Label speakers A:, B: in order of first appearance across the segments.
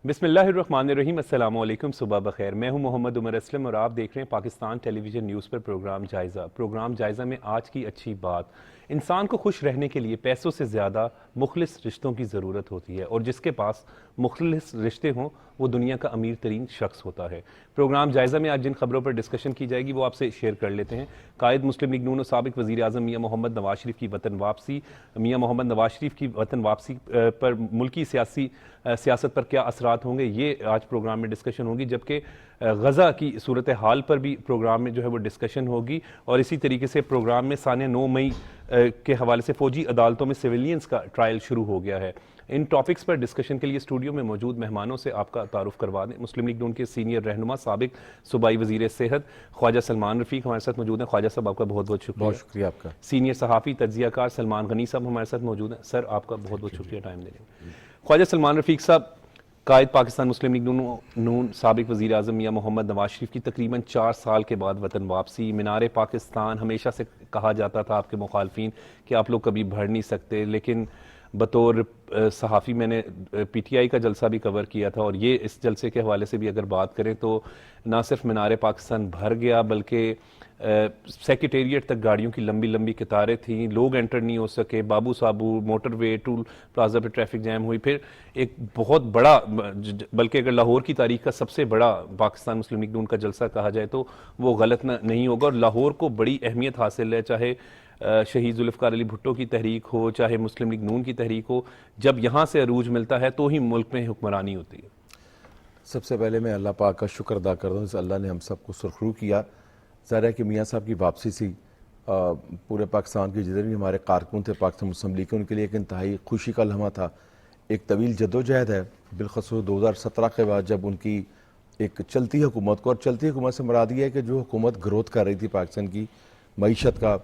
A: بسم اللہ الرحمن الرحیم، السلام علیکم، صبح بخیر۔ میں ہوں محمد عمر اسلم اور آپ دیکھ رہے ہیں پاکستان ٹیلی ویژن نیوز پر پروگرام جائزہ میں آج کی اچھی بات۔ انسان کو خوش رہنے کے لیے پیسوں سے زیادہ مخلص رشتوں کی ضرورت ہوتی ہے، اور جس کے پاس مخلص رشتے ہوں وہ دنیا کا امیر ترین شخص ہوتا ہے۔ پروگرام جائزہ میں آج جن خبروں پر ڈسکشن کی جائے گی وہ آپ سے شیئر کر لیتے ہیں۔ قائد مسلم لیگ نون و سابق وزیر اعظم میاں محمد نواز شریف کی وطن واپسی۔ میاں محمد نواز شریف کی وطن واپسی پر ملکی سیاست پر کیا اثرات ہوں گے، یہ آج پروگرام میں ڈسکشن ہوگی، جبکہ غزہ کی صورتحال پر بھی پروگرام میں جو ہے وہ ڈسکشن ہوگی، اور اسی طریقے سے پروگرام میں سانیہ 9 مئی کے حوالے سے فوجی عدالتوں میں سیویلینز کا ٹرائل شروع ہو گیا ہے۔ ان ٹاپکس پر ڈسکشن کے لیے اسٹوڈیو میں موجود مہمانوں سے آپ کا تعارف کروا دیں۔ مسلم لیگ نون کے سینئر رہنما سابق صوبائی وزیر صحت خواجہ سلمان رفیق ہمارے ساتھ موجود ہیں۔ خواجہ صاحب آپ کا بہت بہت شکریہ۔
B: بہت شکریہ آپ کا۔
A: سینئر صحافی تجزیہ کار سلمان غنی صاحب ہمارے ساتھ موجود ہیں۔ سر آپ کا بہت بہت شکریہ ٹائم دینے کا۔ خواجہ سلمان رفیق صاحب، قائد پاکستان مسلم لیگ نون سابق وزیر اعظم میاں محمد نواز شریف کی تقریباً 4 سال کے بعد وطن واپسی۔ مینار پاکستان ہمیشہ سے کہا جاتا تھا آپ کے مخالفین کہ آپ لوگ کبھی بڑھ نہیں سکتے، لیکن بطور صحافی میں نے پی ٹی آئی کا جلسہ بھی کور کیا تھا، اور یہ اس جلسے کے حوالے سے بھی اگر بات کریں تو نہ صرف مینار پاکستان بھر گیا بلکہ سیکریٹریٹ تک گاڑیوں کی لمبی لمبی قطاریں تھیں، لوگ انٹر نہیں ہو سکے، بابو صابو موٹر وے ٹول پلازا پہ ٹریفک جیم ہوئی۔ پھر ایک بہت بڑا، بلکہ اگر لاہور کی تاریخ کا سب سے بڑا پاکستان مسلم لیگ نون کا جلسہ کہا جائے تو وہ غلط نہیں ہوگا، اور لاہور کو بڑی اہمیت حاصل ہے، چاہے شہید ذوالفقار علی بھٹو کی تحریک ہو، چاہے مسلم لیگ نون کی تحریک ہو، جب یہاں سے عروج ملتا ہے تو ہی ملک میں حکمرانی ہوتی ہے۔
B: سب سے پہلے میں اللہ پاک کا شکر ادا کرتا ہوں کہ اللہ نے ہم سب کو سرخرو کیا۔ ظاہر ہے کہ میاں صاحب کی واپسی سی پورے پاکستان کے جتنے بھی ہمارے کارکن تھے پاکستان مسلم لیگ کے، ان کے لیے ایک انتہائی خوشی کا لمحہ تھا۔ ایک طویل جدوجہد ہے، بالخصوص 2017 کے بعد جب ان کی ایک چلتی حکومت کو، اور چلتی حکومت سے مراد یہ ہے کہ جو حکومت گروتھ کر رہی تھی پاکستان کی معیشت کا،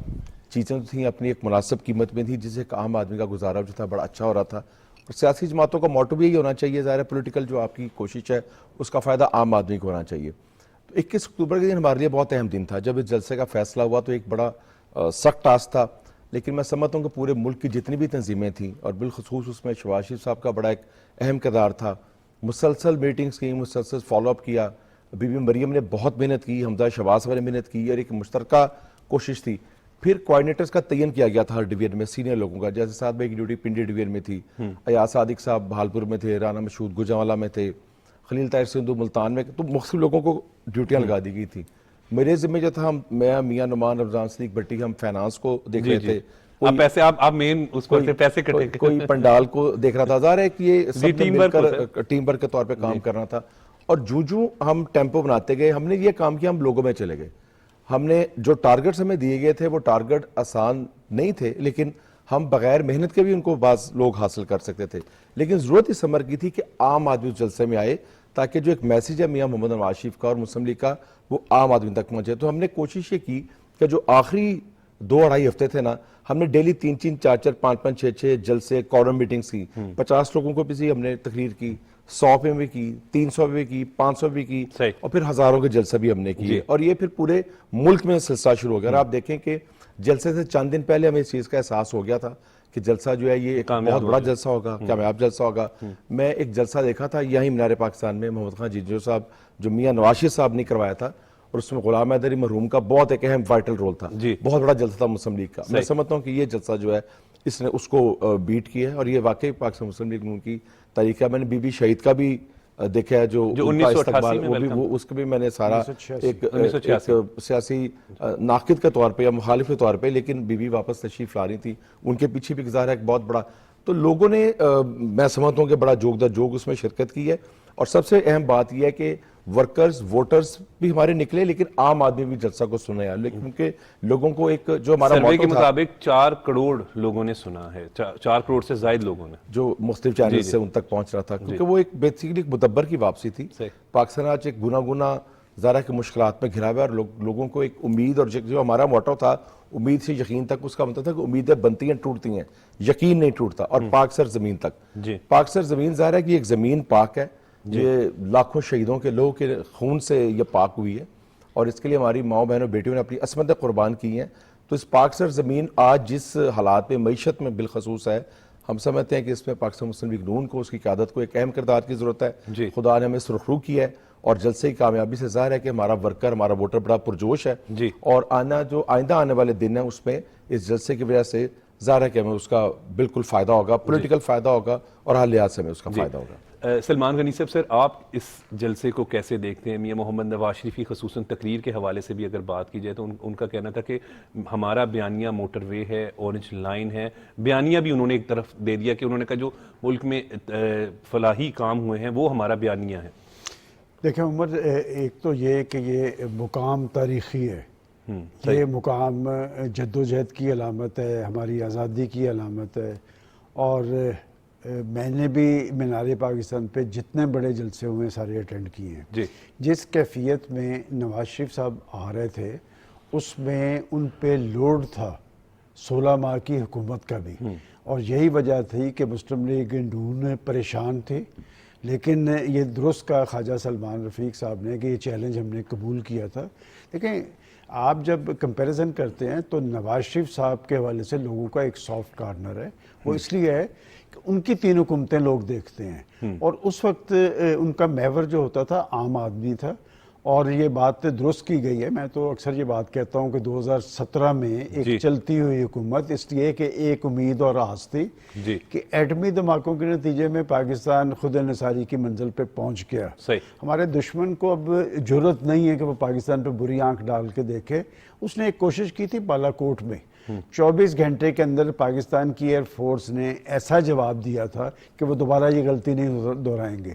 B: چیزیں تھیں اپنی ایک مناسب قیمت میں تھی، جس سے ایک عام آدمی کا گزارا جو تھا بڑا اچھا ہو رہا تھا۔ اور سیاسی جماعتوں کا موٹو بھی یہی ہونا چاہیے، ظاہر ہے پولیٹیکل جو آپ کی کوشش ہے اس کا فائدہ عام آدمی کو ہونا چاہیے۔ تو 21 اکتوبر کے دن ہمارے لیے بہت اہم دن تھا، جب اس جلسے کا فیصلہ ہوا تو ایک بڑا سخت ٹاسک تھا، لیکن میں سمجھتا ہوں کہ پورے ملک کی جتنی بھی تنظیمیں تھیں، اور بالخصوص اس میں شہباز شریف صاحب کا بڑا ایک اہم کردار تھا، مسلسل میٹنگز کی، مسلسل فالو اپ کیا۔ بی بی مریم نے بہت محنت کی، حمزہ شہباز صاحب نے محنت کی، اور ایک مشترکہ کوشش تھی۔ پھر کوآرڈینیٹرز کا تعین کیا گیا تھا ہر ڈویژن میں سینئر لوگوں کا، جیسے ساتھ بھائی کی ڈیوٹی پنڈی ڈویژن میں تھی، ایاز صادق صاحب بھالپور میں تھے، رانا مشہود گوجرانوالہ میں تھے، خلیل طاہر سندھو ملتان میں، تو مختلف لوگوں کو ڈیوٹیاں لگا دی گئی تھی۔ میرے ذمہ جو تھا، میں میاں نعمان رمضان صدیق بھٹی، ہم فائنانس کو دیکھ رہے تھے،
A: آپ مین اس کو پیسے کٹے،
B: کوئی پنڈال کو دیکھ رہا تھا۔ ظاہر ہے کہ یہ سب نے مل کر ٹیم ورک کے طور پہ کام کرنا تھا، اور جو ہم ٹیمپو بناتے گئے، ہم نے یہ کام کیا، ہم لوگوں میں چلے گئے۔ ہم نے جو ٹارگٹس ہمیں دیے گئے تھے وہ ٹارگٹ آسان نہیں تھے، لیکن ہم بغیر محنت کے بھی ان کو بعض لوگ حاصل کر سکتے تھے، لیکن ضرورت اس عمر کی تھی کہ عام آدمی اس جلسے میں آئے، تاکہ جو ایک میسیج ہے میاں محمد نواز شریف کا اور مسلم لیگ کا وہ عام آدمی تک پہنچے۔ تو ہم نے کوشش یہ کی کہ جو آخری 2-2.5 ہفتے تھے نا، ہم نے ڈیلی 3-3 4-4 5-5 6-6 جلسے کورم میٹنگز کی، 50 لوگوں کو بھی ہم نے تقریر کی، 100 پہ بھی کی، 300 پہ بھی کی، 500 بھی کی، اور پھر ہزاروں کے جلسے بھی ہم نے کیے، اور یہ پھر پورے ملک میں سلسلہ شروع ہو گیا۔ اور آپ دیکھیں کہ جلسے سے چند دن پہلے ہمیں اس چیز کا احساس ہو گیا تھا کہ جلسہ جو ہے یہ ایک بہت بڑا جلسہ ہوگا، کامیاب جلسہ ہوگا۔ میں ایک جلسہ دیکھا تھا یہیں مینار پاکستان میں، محمد خان جیجو صاحب جو میاں نواز شریف صاحب نے کروایا تھا، اور اس میں غلام حیدر مرحوم کا بہت ایک اہم وائٹل رول تھا، بہت بڑا جلسہ تھا مسلم لیگ کا۔ میں سمجھتا ہوں کہ یہ جلسہ جو ہے اس نے اس کو بیٹ کیا ہے، اور یہ واقعی پاکستان مسلم لیگ نون کی تاریخ ہے۔ میں نے بی بی شہید کا بھی دیکھا ہے، جو ان کا استقبال، اس کے بھی میں نے سارا ایک سیاسی ناقد کے طور پہ یا مخالف کے طور پہ، لیکن بی بی واپس تشریف لا رہی تھی، ان کے پیچھے بھی گزارا ایک بہت بڑا، تو لوگوں نے میں سمجھتا ہوں کہ بڑا جوگ در جوگ اس میں شرکت کی ہے۔ اور سب سے اہم بات یہ ہے کہ ورکرز ووٹرز بھی ہمارے نکلے، لیکن عام آدمی بھی جلسہ کو سنا ہے، لیکن کیونکہ لوگوں کو ایک جو ہمارا
A: سروے کے مطابق 4 کروڑ لوگوں نے سنا ہے، 4 کروڑ سے زائد لوگوں نے، جو
B: مختلف چینل سے ان تک پہنچ رہا تھا، کیونکہ وہ ایک بیسیکلی ایک مدبر کی واپسی تھی۔ پاکستان آج ایک گنا ذرا کے مشکلات میں گھرا ہوا ہے، اور لوگوں کو ایک امید، اور جو ہمارا موٹو تھا امید سے یقین تک، اس کا مطلب تھا کہ امیدیں بنتی ہیں ٹوٹتی ہیں، یقین نہیں ٹوٹتا، اور پاک سر زمین تک۔ پاک سر زمین ظاہر ہے کہ ایک زمین پاک ہے، یہ لاکھوں شہیدوں کے لوگوں کے خون سے یہ پاک ہوئی ہے، اور اس کے لیے ہماری ماؤں بہنوں بیٹیوں نے اپنی عصمتیں قربان کی ہیں۔ تو اس پاک سر زمین آج جس حالات میں معیشت میں بالخصوص ہے، ہم سمجھتے ہیں کہ اس میں پاکستان مسلم لیگ نون کو، اس کی قیادت کو ایک اہم کردار کی ضرورت ہے.
A: جی.
B: خدا نے ہمیں سرخرو کی ہے اور جلسے کی کامیابی سے ظاہر ہے کہ ہمارا ورکر، ہمارا ووٹر بڑا پرجوش ہے.
A: جی.
B: اور آئندہ آنے والے دن ہیں اس میں اس جلسے کی وجہ سے ظاہر ہے کہ ہمیں اس کا بالکل فائدہ ہوگا، پولیٹیکل فائدہ ہوگا اور ہر لحاظ سے ہمیں اس کا فائدہ ہوگا.
A: سلمان غنی صاحب، سر آپ اس جلسے کو کیسے دیکھتے ہیں؟ میاں محمد نواز شریف کی خصوصاً تقریر کے حوالے سے بھی اگر بات کی جائے تو ان کا کہنا تھا کہ ہمارا بیانیہ موٹر وے ہے، اورنج لائن ہے. بیانیہ بھی انہوں نے ایک طرف دے دیا کہ انہوں نے کہا جو ملک میں فلاحی کام ہوئے ہیں وہ ہمارا بیانیہ ہے.
C: دیکھیں عمر، ایک تو یہ کہ یہ مقام تاریخی ہے، یہ مقام جدوجہد کی علامت ہے، ہماری آزادی کی علامت ہے. اور میں نے بھی مینار پاکستان پہ جتنے بڑے جلسے ہوئے سارے اٹینڈ کیے ہیں.
A: جی.
C: جس کیفیت میں نواز شریف صاحب آ رہے تھے اس میں ان پہ لوڈ تھا 16 ماہ کی حکومت کا بھی، اور یہی وجہ تھی کہ مسلم لیگ نون پریشان تھی. لیکن یہ درست کہا خواجہ سلمان رفیق صاحب نے کہ یہ چیلنج ہم نے قبول کیا تھا. دیکھیں آپ جب کمپیریزن کرتے ہیں تو نواز شریف صاحب کے حوالے سے لوگوں کا ایک سافٹ کارنر ہے. وہ اس لیے ہے کہ ان کی 3 حکومتیں لوگ دیکھتے ہیں، اور اس وقت ان کا محور جو ہوتا تھا عام آدمی تھا. اور یہ بات درست کی گئی ہے. میں تو اکثر یہ بات کہتا ہوں کہ 2017 میں ایک چلتی ہوئی حکومت اس لیے کہ ایک امید اور آس تھی کہ ایٹمی دھماکوں کے نتیجے میں پاکستان خود انحصاری کی منزل پہ پہنچ گیا. ہمارے دشمن کو اب جرت نہیں ہے کہ وہ پاکستان پہ بری آنکھ ڈال کے دیکھے. اس نے ایک کوشش کی تھی بالا کوٹ میں، 24 گھنٹے کے اندر پاکستان کی ایئر فورس نے ایسا جواب دیا تھا کہ وہ دوبارہ یہ غلطی نہیں دہرائیں گے.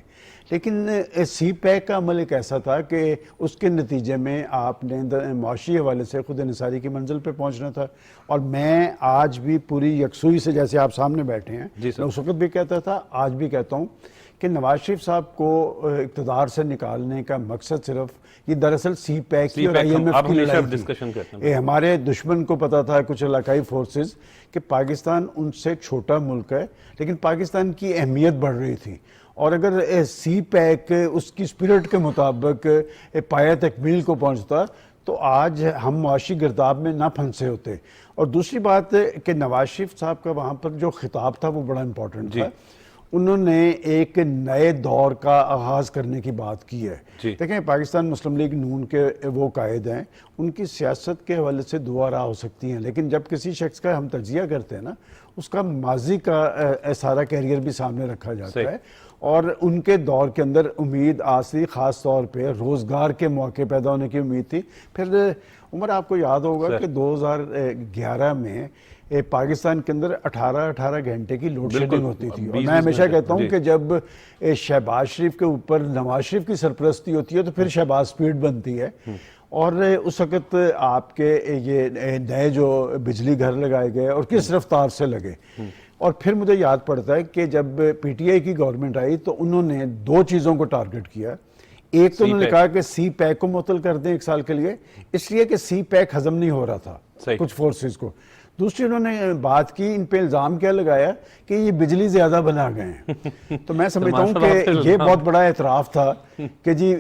C: لیکن سی پیک کا عمل ایک ایسا تھا کہ اس کے نتیجے میں آپ نے معاشی حوالے سے خود انحصاری کی منزل پہ پہنچنا تھا. اور میں آج بھی پوری یکسوئی سے، جیسے آپ سامنے بیٹھے ہیں، میں اس وقت بھی کہتا تھا، آج بھی کہتا ہوں کہ نواز شریف صاحب کو اقتدار سے نکالنے کا مقصد صرف یہ دراصل سی پیک کی اور آئی ایم ایف کی لڑائی تھی. ہمارے دشمن کو پتا تھا، کچھ علاقائی فورسز، کہ پاکستان ان سے چھوٹا ملک ہے لیکن پاکستان کی اہمیت بڑھ رہی تھی. اور اگر سی پیک اس کی اسپرٹ کے مطابق پایہ تکمیل کو پہنچتا تو آج ہم معاشی گرداب میں نہ پھنسے ہوتے. اور دوسری بات کہ نواز شریف صاحب کا وہاں پر جو خطاب تھا وہ بڑا امپورٹنٹ تھا. انہوں نے ایک نئے دور کا آغاز کرنے کی بات کی ہے. دیکھیں پاکستان مسلم لیگ نون کے وہ قائد ہیں، ان کی سیاست کے حوالے سے 2 آراء ہو سکتی ہیں، لیکن جب کسی شخص کا ہم تجزیہ کرتے ہیں نا، اس کا ماضی کا سارا کیریئر بھی سامنے رکھا جاتا ہے. اور ان کے دور کے اندر امید آسی خاص طور پہ روزگار کے موقع پیدا ہونے کی امید تھی. پھر عمر آپ کو یاد ہوگا کہ 2011 میں پاکستان کے اندر 18 گھنٹے کی لوڈ شیڈنگ ہوتی تھی. اور میں ہمیشہ کہتا ہوں کہ جب شہباز شریف کے اوپر نواز شریف کی سرپرستی ہوتی ہے تو پھر شہباز سپیڈ بنتی ہے. اور اس وقت آپ کے یہ نئے جو بجلی گھر لگائے گئے اور کس رفتار سے لگے. اور پھر مجھے یاد پڑتا ہے کہ جب پی ٹی آئی کی گورنمنٹ آئی تو انہوں نے 2 چیزوں کو ٹارگٹ کیا. ایک تو انہوں نے کہا کہ سی پیک کو معطل کر دیں 1 سال کے لیے، اس لیے کہ سی پیک ہضم نہیں ہو رہا تھا کچھ فورسز کو. دوسری انہوں نے بات کی، ان پہ الزام کیا لگایا کہ یہ بجلی زیادہ بنا گئے ہیں. تو میں سمجھتا ہوں کہ یہ بہت بڑا اعتراف تھا کہ جی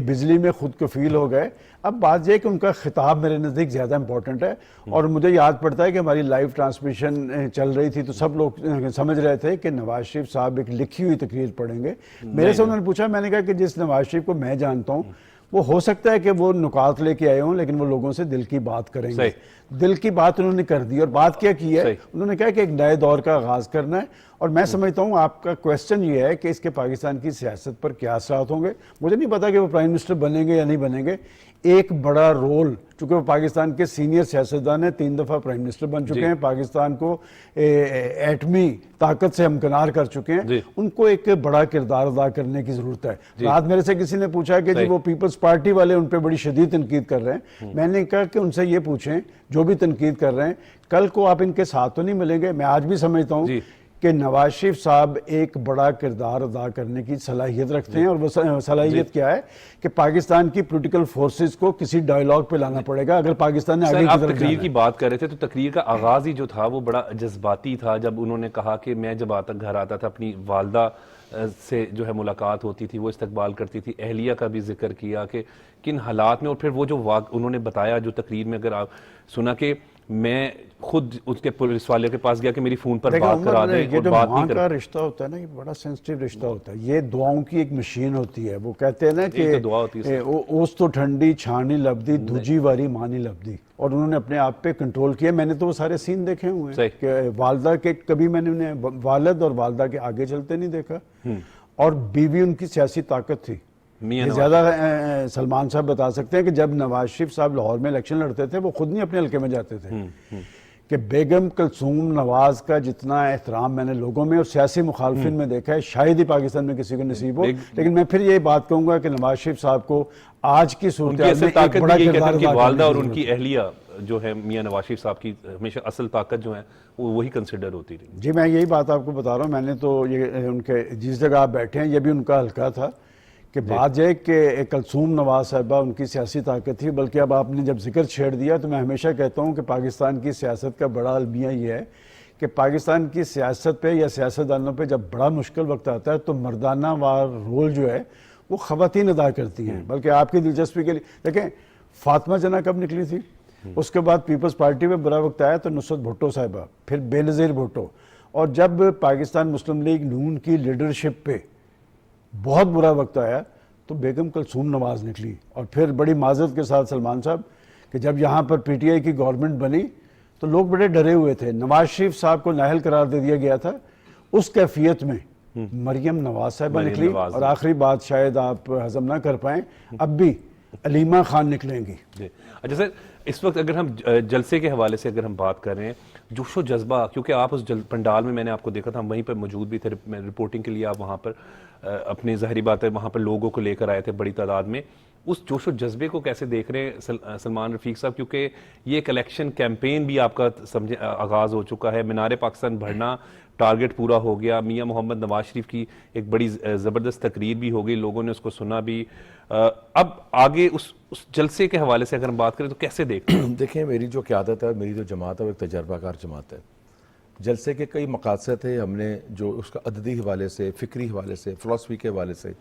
C: بجلی میں خود کفیل ہو گئے. اب بات یہ کہ ان کا خطاب میرے نزدیک زیادہ امپورٹنٹ ہے. اور مجھے یاد پڑتا ہے کہ ہماری لائیو ٹرانسمیشن چل رہی تھی تو سب لوگ سمجھ رہے تھے کہ نواز شریف صاحب ایک لکھی ہوئی تقریر پڑھیں گے. میرے سے انہوں نے پوچھا، میں نے کہا کہ جس نواز شریف کو میں جانتا ہوں وہ ہو سکتا ہے کہ وہ نکات لے کے آئے ہوں لیکن وہ لوگوں سے دل کی بات کریں گے. دل کی بات انہوں نے کر دی. اور بات کیا کی ہے؟ انہوں نے کہا کہ ایک نئے دور کا آغاز کرنا ہے. اور میں سمجھتا ہوں آپ کا کویسچن یہ ہے کہ اس کے پاکستان کی سیاست پر کیا اثرات ہوں گے. مجھے نہیں پتا کہ وہ پرائم منسٹر بنیں گے یا نہیں بنیں گے. ایک بڑا رول، چونکہ وہ پاکستان کے سینئر سیاستدان ہیں، 3 دفعہ پرائم منسٹر بن چکے ہیں، پاکستان کو ایٹمی طاقت سے ہمکنار کر چکے ہیں، ان کو ایک بڑا کردار ادا کرنے کی ضرورت ہے. رات میرے سے کسی نے پوچھا کہ جی وہ پیپلز پارٹی والے ان پہ بڑی شدید تنقید کر رہے ہیں. میں نے کہا کہ ان سے یہ پوچھیں جو بھی تنقید کر رہے ہیں، کل کو آپ ان کے ساتھ تو نہیں ملیں گے. میں آج بھی سمجھتا ہوں کہ نواز شریف صاحب ایک بڑا کردار ادا کرنے کی صلاحیت رکھتے ہیں. اور وہ صلاحیت کیا ہے کہ پاکستان کی پولیٹیکل فورسز کو کسی ڈائیلاگ پہ لانا پڑے گا اگر پاکستان نے آگے کی طرف جانا ہے.
A: تقریر کی بات کر رہے تھے تو تقریر کا آغاز ہی جو تھا وہ بڑا جذباتی تھا. جب انہوں نے کہا کہ میں جب گھر آتا تھا اپنی والدہ سے جو ہے ملاقات ہوتی تھی، وہ استقبال کرتی تھی. اہلیہ کا بھی ذکر کیا کہ کن حالات میں، اور پھر وہ جو انہوں نے بتایا جو تقریر میں اگر آپ سنا کہ میں خود اس کے پولیس والے کے پاس گیا کہ میری فون پر
C: دیکھیں
A: بات کرا
C: عمر،
A: دیں
C: یہ
A: اور
C: جو
A: بات
C: ماں
A: نہیں کر.
C: کا رشتہ ہوتا ہے نا، یہ بڑا سینسٹیو رشتہ ہوتا ہے. یہ دعاؤں کی ایک مشین ہوتی ہے. وہ کہتے ہیں نا کہ
A: یہی تو دعا ہوتی ہے
C: اوس تو ٹھنڈی چھانی لبدی دوجی واری مانی لبدی، اور انہوں نے اپنے آپ پہ کنٹرول کیا. میں نے تو وہ سارے سین دیکھے ہوئے ہیں
A: صحیح.
C: کہ والدہ کے کبھی میں نے انہیں والد اور والدہ کے آگے چلتے نہیں دیکھا، اور بیوی ان کی سیاسی طاقت تھی.
A: میاں
C: یہ
A: نواز
C: زیادہ سلمان صاحب بتا سکتے ہیں کہ جب نواز شریف صاحب لاہور میں الیکشن لڑتے تھے وہ خود نہیں اپنے حلقے میں جاتے تھے، کہ بیگم کلثوم نواز کا جتنا احترام میں نے لوگوں میں اور سیاسی مخالفین میں دیکھا ہے شاید ہی پاکستان میں کسی کو نصیب ہو. لیکن میں پھر یہ بات کہوں گا کہ نواز شریف صاحب کو آج کی
A: ان کی
C: صورتحال
A: اصل
C: میں ایک
A: طاقت
C: بڑا
A: بھی یہ کہتے
C: کردار
A: ہیں کہ
C: ادا
A: والدہ
C: کرنے
A: اور
C: کی
A: ان
C: ضرورت
A: کی
C: ہے.
A: اہلیہ جو ہے میاں نواز شریف صاحب کی ہمیشہ اصل طاقت جو ہے وہ وہی کنسیڈر ہوتی رہی.
C: جی میں یہی بات آپ کو بتا رہا ہوں. میں نے تو یہ ان کے جس جگہ آپ بیٹھے ہیں یہ بھی ان کا حلقہ تھا کہ بات یہ کہ کلثوم نواز صاحبہ ان کی سیاسی طاقت تھی. بلکہ اب آپ نے جب ذکر چھیڑ دیا تو میں ہمیشہ کہتا ہوں کہ پاکستان کی سیاست کا بڑا المیہ یہ ہے کہ پاکستان کی سیاست پہ یا سیاستدانوں پہ جب بڑا مشکل وقت آتا ہے تو مردانہ وار رول جو ہے وہ خواتین ادا کرتی ہیں. بلکہ آپ کی دلچسپی کے لیے دیکھیں فاطمہ جناح کب نکلی تھی، اس کے بعد پیپلز پارٹی میں برا وقت آیا تو نصرت بھٹو صاحبہ، پھر بے نظیر بھٹو، اور جب پاکستان مسلم لیگ نون کی لیڈرشپ پہ بہت برا وقت آیا تو بیگم کلثوم نواز نکلی. اور پھر بڑی معذرت کے ساتھ سلمان صاحب کہ جب یہاں پر پی ٹی آئی کی گورنمنٹ بنی تو لوگ بڑے ڈرے ہوئے تھے. نواز شریف صاحب کو نااہل قرار دے دیا گیا تھا. اس کیفیت میں مریم نواز صاحبہ
A: مریم
C: نکلی.
A: نواز
C: اور آخری بات شاید آپ ہضم نہ کر پائیں، اب بھی علیمہ خان نکلیں گی.
A: جی اچھا سر، اس وقت اگر ہم جلسے کے حوالے سے اگر ہم بات کر رہے ہیں، جوش و جذبہ، کیونکہ آپ اس پنڈال میں نے آپ کو دیکھا تھا، ہم وہیں پر موجود بھی تھے رپورٹنگ کے لیے، آپ وہاں پر اپنی ظاہری بات ہے وہاں پر لوگوں کو لے کر آئے تھے بڑی تعداد میں. اس جوش و جذبے کو کیسے دیکھ رہے ہیں سلمان رفیق صاحب، کیونکہ یہ ایک الیکشن کیمپین بھی آپ کا آغاز ہو چکا ہے، مینار پاکستان بڑھنا ٹارگٹ پورا ہو گیا، میاں محمد نواز شریف کی ایک بڑی زبردست تقریر بھی ہو گئی، لوگوں نے اس کو سنا بھی. اب آگے اس جلسے کے حوالے سے اگر ہم بات کریں تو کیسے
B: دیکھیں میری جو قیادت ہے، میری جو جماعت ہے وہ ایک تجربہ کار جماعت ہے. جلسے کے کئی مقاصد تھے، ہم نے جو اس کا عددی حوالے سے، فکری حوالے سے، فلسفی کے حوالے سے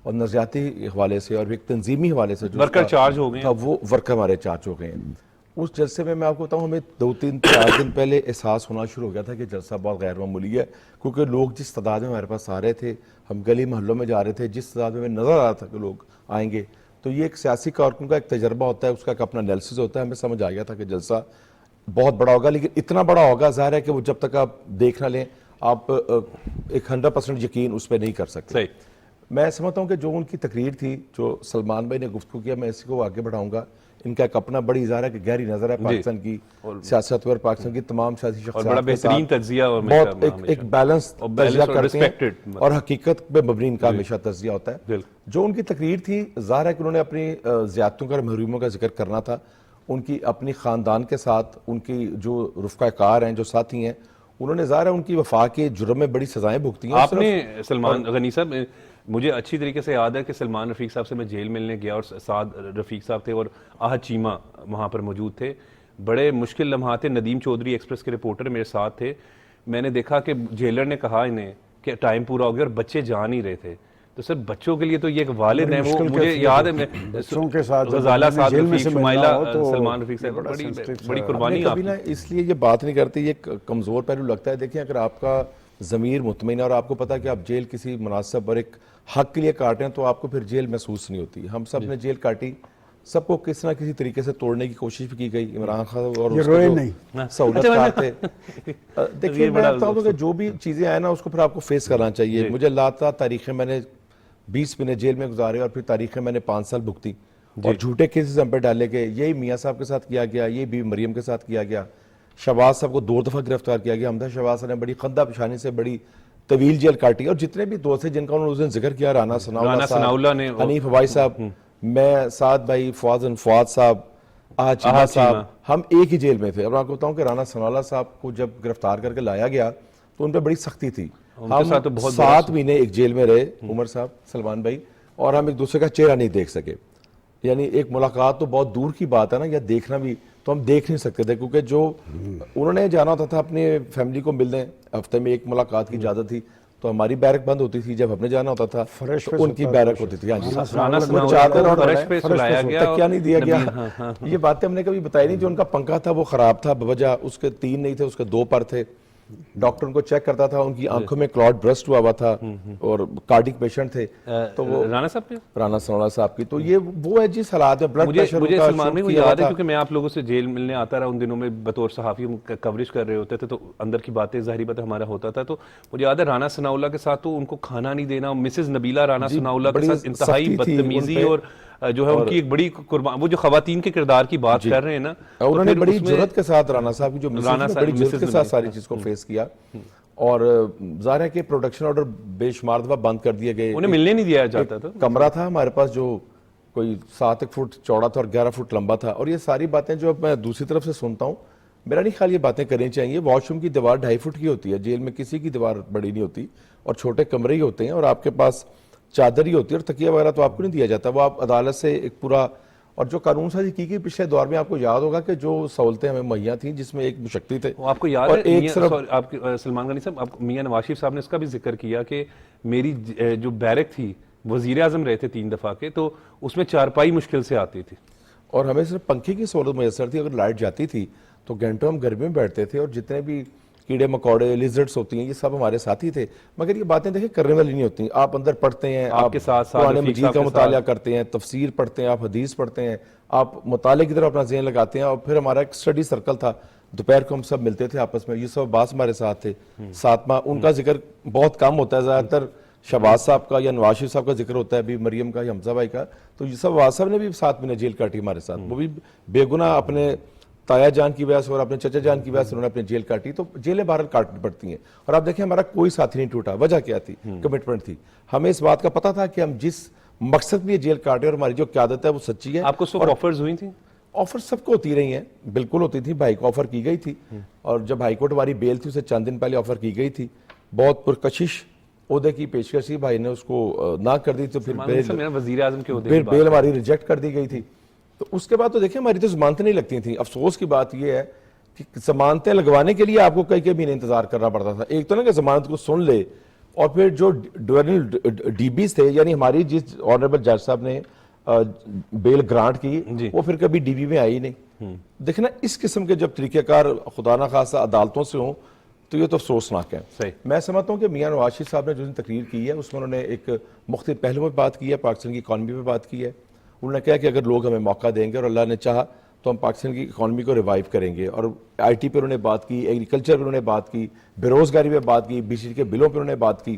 B: اور نظریاتی حوالے سے اور ایک تنظیمی حوالے سے جو
A: ورکر چارج ہو گئے ہیں،
B: وہ ورکر ہمارے چارج ہو گئے ہیں. اس جلسے میں آپ کو بتاؤں ہمیں 2-3-4 دن پہلے احساس ہونا شروع ہو گیا تھا کہ جلسہ بہت غیر معمولی ہے، کیونکہ لوگ جس تعداد میں ہمارے پاس آ رہے تھے، ہم گلی محلوں میں جا رہے تھے، جس تعداد میں ہمیں نظر آ رہا تھا کہ لوگ آئیں گے. تو یہ ایک سیاسی کارکن کا ایک تجربہ ہوتا ہے، اس کا ایک اپنا انالیسس ہوتا ہے. ہمیں سمجھ آ گیا تھا کہ جلسہ بہت بڑا ہوگا، لیکن اتنا بڑا ہوگا ظاہر ہے کہ وہ جب تک آپ دیکھ نہ لیں آپ ایک 100% یقین اس پہ نہیں کر سکتے.
A: صحیح.
B: میں سمجھتا ہوں کہ جو ان کی تقریر تھی، جو سلمان بھائی نے گفتگو کیا، میں اسی کو آگے بڑھاؤں گا. ان کا ایک اپنا بڑی اظہار ہے کہ گہری نظر ہے پاکستان کی سیاست پر، پاکستان کی تمام سیاسی شخصیات
A: اور بڑا بہترین تجزیہ اور
B: بہت ایک بیلنس تجزیہ کرتے ہیں اور حقیقت پہ مبنی ان کا ہمیشہ تجزیہ ہوتا ہے. جو ان کی تقریر تھی ظاہر ہے کہ انہوں نے اپنی زیادتیوں کا اور محرومیوں کا ذکر کرنا تھا. ان کی اپنی خاندان کے ساتھ ان کی جو رفقہ کار ہیں، جو ساتھی ہیں، انہوں نے ظاہر ہے ان کی وفا کے جرم میں بڑی سزائیں بھگتی ہیں.
A: آپ نے سلمان غنی صاحب، مجھے اچھی طریقے سے یاد ہے کہ سلمان رفیق صاحب سے میں جیل ملنے گیا اور سعد رفیق صاحب تھے اور احد چیمہ وہاں پر موجود تھے. بڑے مشکل لمحات تھے. ندیم چودھری ایکسپریس کے رپورٹر میرے ساتھ تھے. میں نے دیکھا کہ جیلر نے کہا انہیں کہ ٹائم پورا ہو گیا اور بچے جا نہیں رہے تھے. تو سر بچوں کے لیے تو یہ ایک والد ہیں، وہ مجھے یاد ہے
C: بچوں کے ساتھ
A: غزالہ سعد رفیق، شمائلہ سلمان رفیق صاحب، بڑی قربانی.
B: کبھی نہ اس لیے یہ بات نہیں کرتے، یہ کمزور پہلو لگتا ہے. دیکھیں اگر آپ کا ضمیر مطمئن ہے اور آپ کو پتا کہ آپ جیل کسی مناسب اور ایک حق کے لیے کاٹ رہے ہیں تو آپ کو پھر جیل محسوس نہیں ہوتی. ہم سب نے جیل کاٹی، سب کو کس نہ کسی طریقے سے توڑنے کی کوشش بھی کی گئی. عمران خان اور اس کے جو سہولت کار تھے. دیکھیے میں بتاؤں کہ جو بھی چیزیں آئیں نا اس کو پھر آپ کو فیس کرنا چاہیے. مجھے لاتا تاریخیں میں نے 20 مہینے جیل میں گزارے اور پھر تاریخیں میں نے 5 سال بھگتی اور جھوٹے کیسز ہم پہ ڈالے گئے. یہی میاں صاحب کے ساتھ کیا گیا، یہ بیوی مریم کے ساتھ کیا گیا. شہباز صاحب کو 2 دفعہ گرفتار کیا گیا. حمزہ شہباز صاحب نے بڑی خندہ پیشانی سے بڑی طویل جیل کاٹی. اور جتنے بھی دوست ہیں جن کا انہوں نے اس دن ذکر کیا، رانا ثناءاللہ صاحب، حنیف ہوائی صاحب، میں سعد بھائی، فواد صاحب، احد چیمہ صاحب، ہم ایک ہی جیل میں تھے. اور میں آپ کو بتاؤں کہ رانا ثناءاللہ صاحب کو جب گرفتار کر کے لایا گیا تو ان پہ بڑی سختی تھی. ہم 7 مہینے ایک جیل میں رہے، عمر صاحب، سلمان بھائی، اور ہم ایک دوسرے کا چہرہ نہیں دیکھ سکے. یعنی ایک ملاقات تو بہت دور کی بات ہے نا، یا دیکھنا بھی تو ہم دیکھ نہیں سکتے تھے، کیونکہ جو انہوں نے جانا ہوتا تھا اپنی فیملی کو ملنے، ہفتے میں ایک ملاقات کی اجازت تھی. تو ہماری بیرک بند ہوتی تھی, جب ہم نے جانا ہوتا تھا تو ان کی بیرک ہوتی تھی. ہاں جی,
A: رانا ثناءاللہ کو فرش پہ سلایا گیا,
B: تکیہ نہیں دیا گیا. یہ باتیں ہم نے کبھی بتائی نہیں. جو ان کا پنکھا تھا وہ خراب تھا بوجہ, اس کے 3 نہیں تھے, اس کے 2 پر تھے. ڈاکٹر ان کو چیک کرتا تھا, ان کی آنکھوں میں کلاٹ برسٹ ہوا تھا اور کارڈک پیشنٹ تھے. تو وہ
A: رانا صاحب
B: رانا ثناءاللہ صاحب کی, تو یہ وہ ہے جس حالات میں بلڈ پریشر
A: مجھے سلمان بھائی وہ یاد ہے, کیونکہ میں آپ لوگوں سے جیل ملنے آتا رہا ان دنوں میں, بطور صحافی کوریج کر رہے ہوتے تھے, تو اندر کی باتیں ظاہری بات ہمارا ہوتا تھا. تو مجھے یاد ہے رانا ثناءاللہ کے ساتھ تو ان کو کھانا نہیں دینا, مسز نبیلہ رانا ثناءاللہ کے ساتھ انتہائی بدتمیزی, اور جو ہے ان کی ایک بڑی قربان, وہ جو خواتین کے کردار کی بات کر رہے ہیں نا,
B: انہوں نے بڑی جرأت کے ساتھ رانا صاحب کی جو بڑی جرأت کے ساتھ ساری چیز کو فیس کیا. اور ظاہر ہے کہ پروڈکشن آرڈر بے شمار دفعہ بند کر دیے گئے.
A: انہیں ملنے نہیں دیا جاتا تھا.
B: کمرہ تھا ہمارے پاس جو کوئی 7 فٹ چوڑا تھا اور 11 فٹ لمبا تھا. اور یہ ساری باتیں جو اب میں دوسری طرف سے سنتا ہوں, میرا نہیں خیال یہ باتیں کرنی چاہیے. واش روم کی دیوار 2.5 فٹ کی ہوتی ہے, جیل میں کسی کی دیوار بڑی نہیں ہوتی, اور چھوٹے کمرے ہی ہوتے ہیں, اور آپ کے پاس چادر ہی ہوتی ہے, اور تکیہ وغیرہ تو آپ کو نہیں دیا جاتا. وہ آپ عدالت سے ایک پورا, اور جو قانون سازی کی گئی پچھلے دور میں, آپ کو یاد ہوگا کہ جو سہولتیں ہمیں مہیا تھیں, جس میں ایک مشکتی تھے.
A: آپ کو یاد ہے آپ سلمان غنی صاحب, میاں نواز شریف صاحب نے اس کا بھی ذکر کیا کہ میری جو بیرک تھی, وزیر اعظم رہے تھے 3 دفعہ کے, تو اس میں چارپائی مشکل سے آتی تھی,
B: اور ہمیں صرف پنکھے کی سہولت میسر تھی. اگر لائٹ جاتی تھی تو گھنٹوں ہم گرمی میں بیٹھتے تھے, اور جتنے بھی کیڑے مکوڑے لیزرڈس ہوتی ہیں یہ سب ہمارے ساتھی تھے. مگر یہ باتیں دیکھیں کرنے والی نہیں ہوتی. آپ اندر پڑھتے ہیں, آپ قرآن مجید کا مطالعہ کرتے ہیں, تفسیر پڑھتے ہیں, آپ حدیث پڑھتے ہیں, آپ مطالعے کی طرف اپنا ذہن لگاتے ہیں. اور پھر ہمارا ایک اسٹڈی سرکل تھا, دوپہر کو ہم سب ملتے تھے آپس میں. یوسف عباس ہمارے ساتھ تھے, ساتما, ان کا ذکر بہت کم ہوتا ہے, زیادہ تر شہباز صاحب کا یا نواز شریف صاحب کا ذکر ہوتا ہے, ابھی مریم کا یا حمزہ بھائی کا. تو یوسف عباس صاحب نے بھی 7 مہینے جیل کاٹی ہمارے ساتھ. وہ بھی بے گناہ اپنے تایا جان کی وجہ سے اور اپنے چچا جان کی وجہ سے انہوں نے اپنی جیل کاٹی. تو جیلیں باہر کاٹنی پڑتی ہیں. اور آپ دیکھیں ہمارا کوئی ساتھی نہیں ٹوٹا. وجہ کیا تھی؟ کمٹمنٹ تھی. ہمیں اس بات کا پتا تھا کہ ہم جس مقصد میں یہ جیل کاٹے, اور ہماری جو قیادت ہے وہ سچی ہے.
A: آپ کو سب آفرز ہوئی تھیں؟
B: آفر سب کو ہوتی رہی ہیں, بالکل ہوتی تھی. بھائی کو آفر کی گئی تھی, اور جب ہائی کورٹ ہماری بیل تھی اسے چند دن پہلے آفر کی گئی تھی. بہت پرکشش عہدے کی پیشکش تھی, بھائی نے اس کو نہ کر دی, تو پھر
A: وزیر اعظم کے عہدے
B: بیل ہماری ریجیکٹ کر دی گئی تھی. تو اس کے بعد تو دیکھیں ہماری تو ضمانتیں نہیں لگتی تھیں. افسوس کی بات یہ ہے کہ ضمانتیں لگوانے کے لیے آپ کو کئی مہینے انتظار کرنا پڑتا تھا. ایک تو نا کہ ضمانت کو سن لے, اور پھر جو ڈی بیز تھے, یعنی ہماری جس آنریبل جج صاحب نے بیل گرانٹ کی, وہ پھر کبھی ڈی بی میں آئی نہیں. دیکھنا اس قسم کے جب طریقہ کار خدا نہ خاصہ عدالتوں سے ہوں تو یہ تو افسوسناک ہے. میں سمجھتا ہوں کہ میاں نواز شریف صاحب نے جو تقریر کی ہے اس میں انہوں نے ایک مختلف پہلوؤں پہ بات کی ہے, پاکستان کی اکانومی پہ بات کی ہے. انہوں نے کہا کہ اگر لوگ ہمیں موقع دیں گے اور اللہ نے چاہا تو ہم پاکستان کی اکانومی کو ریوائیو کریں گے. اور آئی ٹی پہ انہوں نے بات کی, ایگریکلچر پہ انہوں نے بات کی, بے روزگاری پہ بات کی, بجلی کے بلوں پہ انہوں نے بات کی.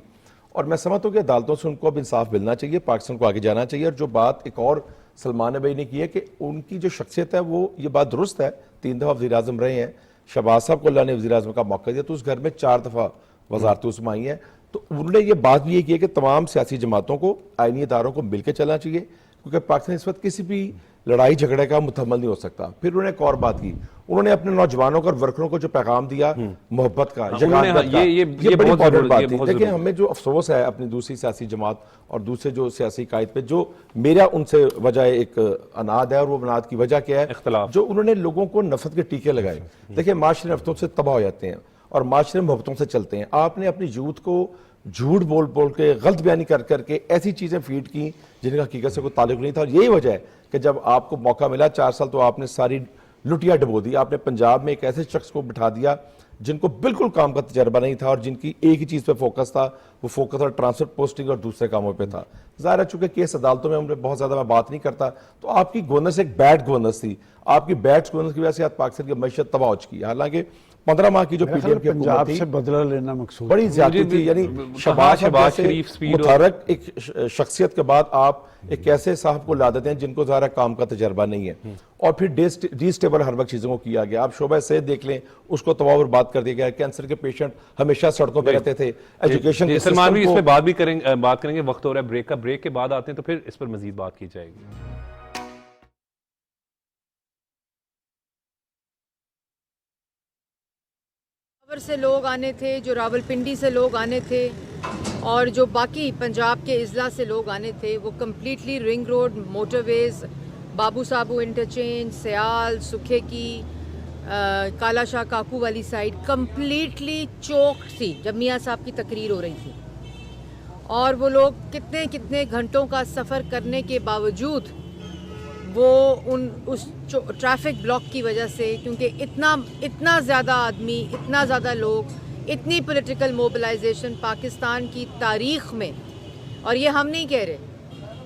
B: اور میں سمجھتا ہوں کہ عدالتوں سے ان کو اب انصاف ملنا چاہیے, پاکستان کو آگے جانا چاہیے. اور جو بات ایک اور سلمان بھائی نے کی ہے کہ ان کی جو شخصیت ہے وہ یہ بات درست ہے, 3 دفعہ وزیر اعظم رہے ہیں. شہباز صاحب کو اللہ نے وزیر اعظم کا موقع دیا تو اس گھر میں 4 دفعہ وزارتیں اس میں آئی ہیں. تو انہوں نے یہ بات بھی یہ کی ہے کہ تمام سیاسی جماعتوں کو, آئینی اداروں کو مل کے چلنا چاہیے, کیونکہ پاکستان اس وقت کسی بھی لڑائی جھگڑے کا متحمل نہیں ہو سکتا. پھر انہوں نے ایک اور بات کی, انہوں نے اپنے نوجوانوں کو اور ورکروں کو جو پیغام دیا محبت کا, جگانت کا, یہ بڑی امپورٹنٹ بات تھی. دیکھیں ہمیں جو افسوس ہے اپنی دوسری سیاسی جماعت اور دوسرے جو سیاسی قائد پہ, جو میرا ان سے وجہ ایک اناد ہے, اور وہ اناد کی وجہ کیا ہے, جو انہوں نے لوگوں کو نفرت کے ٹیکے لگائے. دیکھیں معاشرے نفرتوں سے تباہ ہو جاتے ہیں اور معاشرے محبتوں سے چلتے ہیں. آپ نے اپنی یوتھ کو جھوٹ بول کے, غلط بیانی کر کے ایسی چیزیں فیڈ کی جن کا حقیقت سے کوئی تعلق نہیں تھا. اور یہی وجہ ہے کہ جب آپ کو موقع ملا 4 سال تو آپ نے ساری لٹیا ڈبو دی. آپ نے پنجاب میں ایک ایسے شخص کو بٹھا دیا جن کو بالکل کام کا تجربہ نہیں تھا, اور جن کی ایک ہی چیز پہ فوکس تھا, وہ فوکس تھا ٹرانسفر پوسٹنگ اور دوسرے کاموں پہ تھا. ظاہر ہے چونکہ کیس عدالتوں میں ہم نے بہت زیادہ میں بات نہیں کرتا, تو آپ کی گورننس ایک بیڈ گورننس تھی. آپ کی بیڈ گورننس کی وجہ سے پاکستان کی معیشت تباہ ہو چکی ہے. حالانکہ 15 ماہ کی جو پی ڈی ایم کی حکومت تھی,
C: سے بدلہ لینا مقصود
B: بڑی زیادتی تھی. یعنی شہباز شریف متحرک ایک شخصیت کے بعد آپ ایک ایسے صاحب کو لا دیتے ہیں جن کو ظاہر کام کا تجربہ نہیں ہے, اور پھر ڈی سٹیبل ہر وقت چیزوں کو کیا گیا. آپ شعبہ صحت دیکھ لیں, اس کو تباہ برباد کر دیا گیا. کینسر کے پیشنٹ ہمیشہ سڑکوں پہ رہتے تھے. ایجوکیشن کے
A: سلمان بھی اس پہ بات کریں گے. وقت ہو رہا ہے بریک کا, بریک کے بعد آتے ہیں تو پھر اس پر مزید بات کی جائے گی.
D: سے لوگ آنے تھے, جو راولپنڈی سے لوگ آنے تھے, اور جو باقی پنجاب کے اضلاع سے لوگ آنے تھے, وہ کمپلیٹلی رنگ روڈ, موٹر ویز, بابو صابو انٹرچینج, سیال, سکھے کی, کالا شاہ کاکو والی سائڈ کمپلیٹلی چوکڈ تھی جب میاں صاحب کی تقریر ہو رہی تھی. اور وہ لوگ کتنے کتنے گھنٹوں کا سفر کرنے کے باوجود وہ اس ٹریفک بلاک کی وجہ سے، کیونکہ اتنا زیادہ آدمی، اتنا زیادہ لوگ، اتنی پولیٹیکل موبلائزیشن پاکستان کی تاریخ میں، اور یہ ہم نہیں کہہ رہے،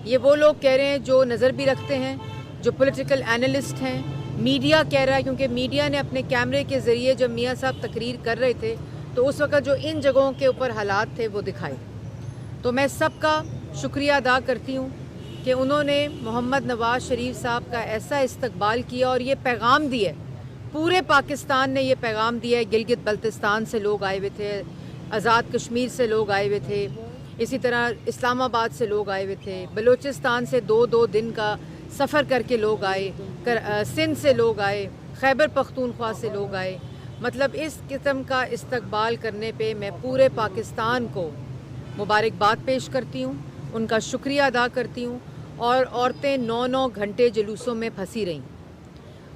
D: یہ وہ لوگ کہہ رہے ہیں جو نظر بھی رکھتے ہیں، جو پولیٹیکل اینالسٹ ہیں، میڈیا کہہ رہا ہے، کیونکہ میڈیا نے اپنے کیمرے کے ذریعے جب میاں صاحب تقریر کر رہے تھے تو اس وقت جو ان جگہوں کے اوپر حالات تھے وہ دکھائے. تو میں سب کا شکریہ ادا کرتی ہوں کہ انہوں نے محمد نواز شریف صاحب کا ایسا استقبال کیا اور یہ پیغام دیا ہے، پورے پاکستان نے یہ پیغام دیا ہے. گلگت بلتستان سے لوگ آئے ہوئے تھے، آزاد کشمیر سے لوگ آئے ہوئے تھے، اسی طرح اسلام آباد سے لوگ آئے ہوئے تھے، بلوچستان سے 2 دن کا سفر کر کے لوگ آئے، سندھ سے لوگ آئے، خیبر پختونخوا سے لوگ آئے. مطلب اس قسم کا استقبال کرنے پہ میں پورے پاکستان کو مبارکباد پیش کرتی ہوں، ان کا شکریہ ادا کرتی ہوں. اور عورتیں 9 گھنٹے جلوسوں میں پھنسی رہیں،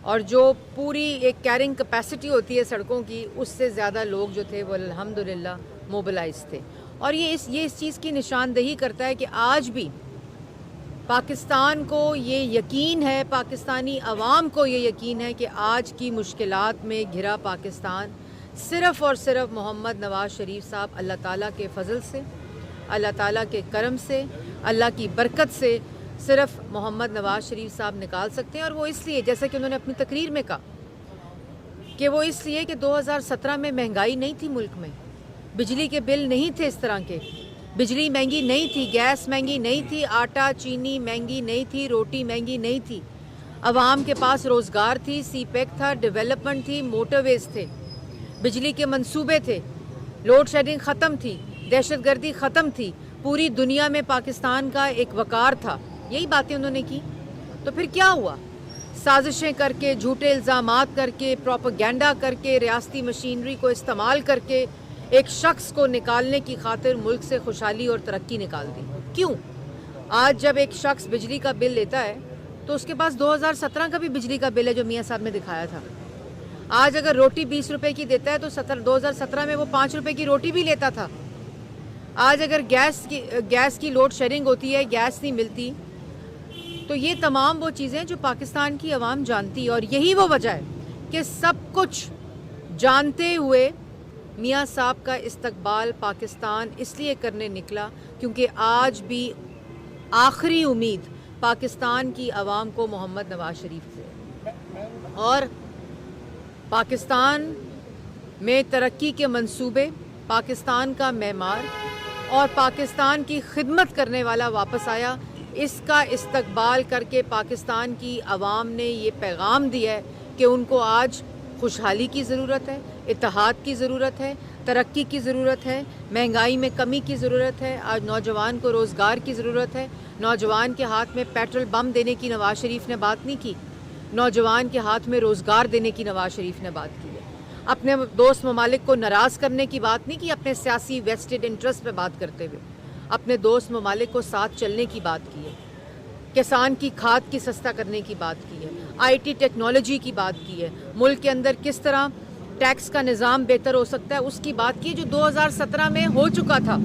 D: اور جو پوری ایک کیرنگ کیپیسٹی ہوتی ہے سڑکوں کی، اس سے زیادہ لوگ جو تھے وہ الحمدللہ موبلائز تھے. اور یہ اس چیز کی نشاندہی کرتا ہے کہ آج بھی پاکستان کو یہ یقین ہے، پاکستانی عوام کو یہ یقین ہے کہ آج کی مشکلات میں گھرا پاکستان صرف اور صرف محمد نواز شریف صاحب اللہ تعالیٰ کے فضل سے، اللہ تعالیٰ کے کرم سے، اللہ کی برکت سے صرف محمد نواز شریف صاحب نکال سکتے ہیں. اور وہ اس لیے، جیسا کہ انہوں نے اپنی تقریر میں کہا، کہ وہ اس لیے کہ 2017 میں مہنگائی نہیں تھی ملک میں، بجلی کے بل نہیں تھے اس طرح کے، بجلی مہنگی نہیں تھی، گیس مہنگی نہیں تھی، آٹا چینی مہنگی نہیں تھی، روٹی مہنگی نہیں تھی، عوام کے پاس روزگار تھی، سی پیک تھا، ڈیولپمنٹ تھی، موٹر ویز تھے، بجلی کے منصوبے تھے، لوڈ شیڈنگ ختم تھی، دہشت گردی ختم تھی، پوری دنیا میں پاکستان کا ایک وقار تھا. یہی باتیں انہوں نے کی. تو پھر کیا ہوا؟ سازشیں کر کے، جھوٹے الزامات کر کے، پروپیگنڈا کر کے، ریاستی مشینری کو استعمال کر کے ایک شخص کو نکالنے کی خاطر ملک سے خوشحالی اور ترقی نکال دی. کیوں؟ آج جب ایک شخص بجلی کا بل لیتا ہے تو اس کے پاس 2017 کا بھی بجلی کا بل ہے جو میاں صاحب نے دکھایا تھا. آج اگر روٹی 20 روپے کی دیتا ہے تو 2017 میں وہ 5 روپے کی روٹی بھی لیتا تھا. آج اگر گیس کی لوڈ شیڈنگ ہوتی ہے، گیس نہیں ملتی، تو یہ تمام وہ چیزیں جو پاکستان کی عوام جانتی ہے. اور یہی وہ وجہ ہے کہ سب کچھ جانتے ہوئے میاں صاحب کا استقبال پاکستان اس لیے کرنے نکلا کیونکہ آج بھی آخری امید پاکستان کی عوام کو محمد نواز شریف سے، اور پاکستان میں ترقی کے منصوبے، پاکستان کا معمار اور پاکستان کی خدمت کرنے والا واپس آیا. اس کا استقبال کر کے پاکستان کی عوام نے یہ پیغام دیا ہے کہ ان کو آج خوشحالی کی ضرورت ہے، اتحاد کی ضرورت ہے، ترقی کی ضرورت ہے، مہنگائی میں کمی کی ضرورت ہے. آج نوجوان کو روزگار کی ضرورت ہے. نوجوان کے ہاتھ میں پیٹرول بم دینے کی نواز شریف نے بات نہیں کی، نوجوان کے ہاتھ میں روزگار دینے کی نواز شریف نے بات کی ہے. اپنے دوست ممالک کو ناراض کرنے کی بات نہیں کی، اپنے سیاسی ویسٹڈ انٹرسٹ پہ بات کرتے ہوئے اپنے دوست ممالک کو ساتھ چلنے کی بات کی ہے. کسان کی کھاد کی سستا کرنے کی بات کی ہے، IT ٹیکنالوجی کی بات کی ہے، ملک کے اندر کس طرح ٹیکس کا نظام بہتر ہو سکتا ہے اس کی بات کی، جو 2017 میں ہو چکا تھا.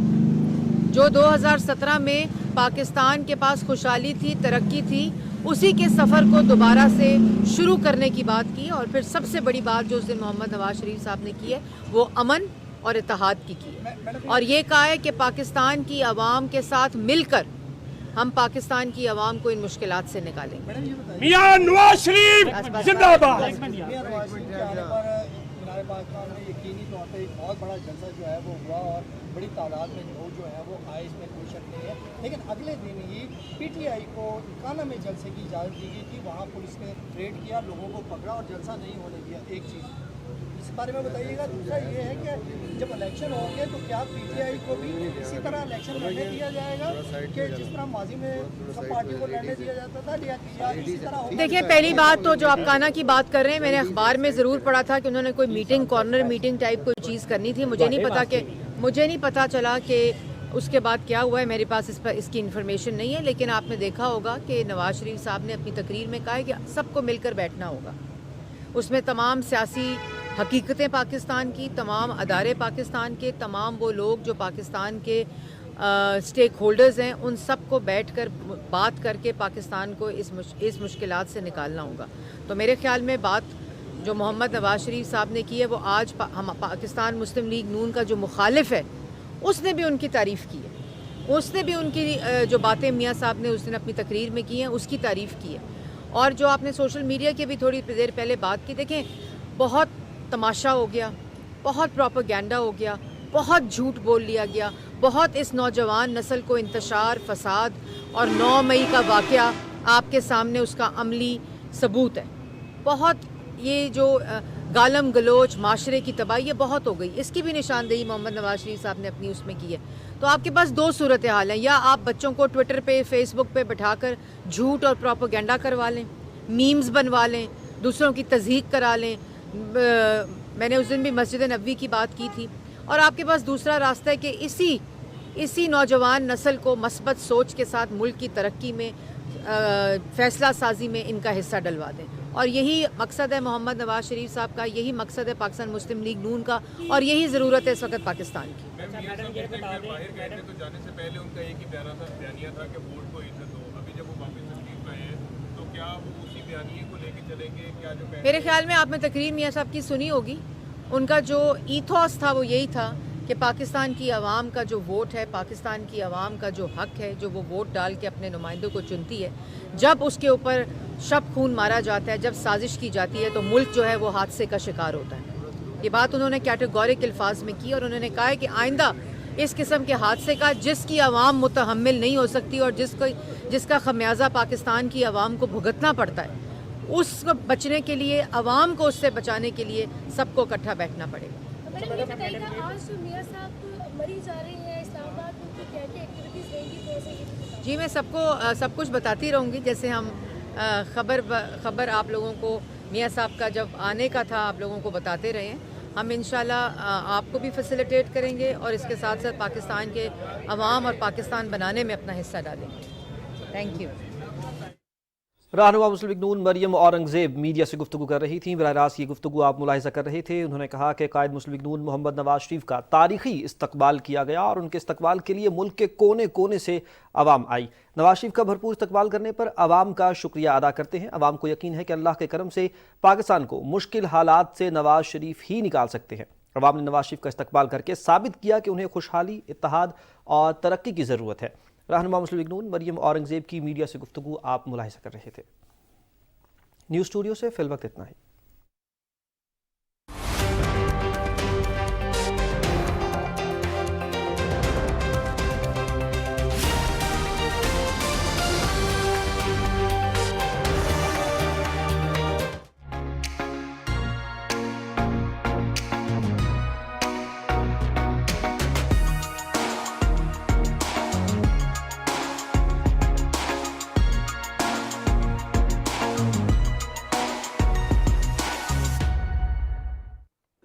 D: جو 2017 میں پاکستان کے پاس خوشحالی تھی، ترقی تھی، اسی کے سفر کو دوبارہ سے شروع کرنے کی بات کی. اور پھر سب سے بڑی بات جو اس دن محمد نواز شریف صاحب نے کی ہے وہ امن اور اتحاد کی ہے، اور یہ کہا ہے کہ پاکستان کی عوام کے ساتھ مل کر ہم پاکستان کی عوام کو ان مشکلات سے نکالیں گے.
E: میاں نواز شریف زندہ باد.
F: پاکستان میں یقینی طور پہ ایک بہت بڑا جلسہ جو ہے وہ ہوا اور بڑی تعداد میں لوگ جو ہے وہ آئے، اس میں کوئی شک نہیں ہے. لیکن اگلے دن ہی PTI کو کانا میں جلسے کی اجازت دی گئی تھی، وہاں پولیس نے ریڈ کیا، لوگوں کو پکڑا اور جلسہ نہیں ہونے دیا. ایک چیز اس بارے میں بتائیے گا. دوسرا یہ ہے کہ جب الیکشن ہوں گے تو کیا PTI کو بھی اسی طرح الیکشن لڑنے دیا جائے گا کہ جس طرح ماضی میں سب پارٹی کو لڑنے دیا جاتا تھا، یا اسی طرح ہوگا؟
D: دیکھیں، پہلی بات تو جو آپ کانا کی بات کر رہے ہیں، میں نے اخبار میں ضرور پڑھا تھا کہ انہوں نے کوئی میٹنگ، کارنر میٹنگ ٹائپ کوئی چیز کرنی تھی. مجھے نہیں پتا چلا کہ اس کے بعد کیا ہوا ہے. میرے پاس اس کی انفارمیشن نہیں ہے. لیکن آپ نے دیکھا ہوگا کہ نواز شریف صاحب نے اپنی تقریر میں کہا ہے کہ سب کو مل کر بیٹھنا ہوگا. اس میں تمام سیاسی حقیقتیں پاکستان کی، تمام ادارے پاکستان کے، تمام وہ لوگ جو پاکستان کے اسٹیک ہولڈرز ہیں ان سب کو بیٹھ کر بات کر کے پاکستان کو اس مشکلات سے نکالنا ہوگا. تو میرے خیال میں بات جو محمد نواز شریف صاحب نے کی ہے وہ آج ہم پاکستان مسلم لیگ نون کا جو مخالف ہے اس نے بھی ان کی تعریف کی ہے, اس نے بھی ان کی جو باتیں میاں صاحب نے اس دن اپنی تقریر میں کی ہیں اس کی تعریف کی ہے. اور جو آپ نے سوشل میڈیا کی بھی تھوڑی دیر پہلے بات کی, دیکھیں بہت تماشا ہو گیا, بہت پروپیگنڈا ہو گیا, بہت جھوٹ بول لیا گیا, بہت اس نوجوان نسل کو انتشار, فساد اور 9 مئی کا واقعہ آپ کے سامنے اس کا عملی ثبوت ہے. بہت یہ جو گالم گلوچ معاشرے کی تباہی یہ بہت ہو گئی, اس کی بھی نشاندہی محمد نواز شریف صاحب نے اپنی اس میں کی ہے. تو آپ کے پاس 2 صورتحال ہیں, یا آپ بچوں کو ٹویٹر پہ فیس بک پہ بٹھا کر جھوٹ اور پروپیگنڈا کروا لیں, میمز بنوا لیں, دوسروں کی تضحیق کرا لیں. میں نے اس دن بھی مسجد نبوی کی بات کی تھی. اور آپ کے پاس دوسرا راستہ ہے کہ اسی نوجوان نسل کو مثبت سوچ کے ساتھ ملک کی ترقی میں فیصلہ سازی میں ان کا حصہ ڈلوا دیں. اور یہی مقصد ہے محمد نواز شریف صاحب کا, یہی مقصد ہے پاکستان مسلم لیگ نون کا, اور یہی ضرورت ہے اس وقت پاکستان کی.
G: باہر گئے تھے تو جانے سے پہلے ان کا ایک ہی بیانیہ تھا کہ ووٹ کو عزت ہو. ابھی جب وہ واپس تشریف لائے ہیں تو کیا وہ اسی بیانیے کو لے کے چلیں گے؟ کیا جو
D: میرے خیال میں آپ نے تقریر میاں صاحب کی سنی ہوگی, ان کا جو ایتھوس تھا وہ یہی تھا کہ پاکستان کی عوام کا جو ووٹ ہے, پاکستان کی عوام کا جو حق ہے, جو وہ ووٹ ڈال کے اپنے نمائندوں کو چنتی ہے, جب اس کے اوپر شب خون مارا جاتا ہے, جب سازش کی جاتی ہے تو ملک جو ہے وہ حادثے کا شکار ہوتا ہے. یہ بات انہوں نے کیٹیگورک الفاظ میں کی, اور انہوں نے کہا ہے کہ آئندہ اس قسم کے حادثے کا جس کی عوام متحمل نہیں ہو سکتی اور جس کا خمیازہ پاکستان کی عوام کو بھگتنا پڑتا ہے, اس کو بچنے کے لیے, عوام کو اس سے بچانے کے لیے سب کو اکٹھا بیٹھنا پڑے گا.
H: میڈم یہ بتائیے گا, آج جو میاں صاحب مری جا رہی ہیں اسلام آباد میں, ان کی کیا کیا ایکٹیویٹیز رہیں گی, تھوڑا سا یہ بھی بتائیں.
D: جی میں سب کو سب کچھ بتاتی رہوں گی. جیسے ہم خبر آپ لوگوں کو میاں صاحب کا جب آنے کا تھا آپ لوگوں کو بتاتے رہے ہیں. ہم انشاءاللہ آپ کو بھی فیسیلیٹیٹ کریں گے اور اس کے ساتھ ساتھ پاکستان کے عوام اور پاکستان بنانے میں اپنا حصہ ڈالیں گے. Thank you.
I: رہنما مسلم لیگ نون مریم اورنگزیب میڈیا سے گفتگو کر رہی تھیں. براہ راست یہ گفتگو آپ ملاحظہ کر رہے تھے. انہوں نے کہا کہ قائد مسلم لیگ نون محمد نواز شریف کا تاریخی استقبال کیا گیا اور ان کے استقبال کے لیے ملک کے کونے کونے سے عوام آئی. نواز شریف کا بھرپور استقبال کرنے پر عوام کا شکریہ ادا کرتے ہیں. عوام کو یقین ہے کہ اللہ کے کرم سے پاکستان کو مشکل حالات سے نواز شریف ہی نکال سکتے ہیں. عوام نے نواز شریف کا استقبال کر کے ثابت کیا کہ انہیں خوشحالی, اتحاد اور ترقی کی ضرورت ہے. رہنما مسلم لیگ نون مریم اورنگزیب کی میڈیا سے گفتگو آپ ملاحظہ کر رہے تھے. نیوز اسٹوڈیو سے فی الوقت اتنا ہی.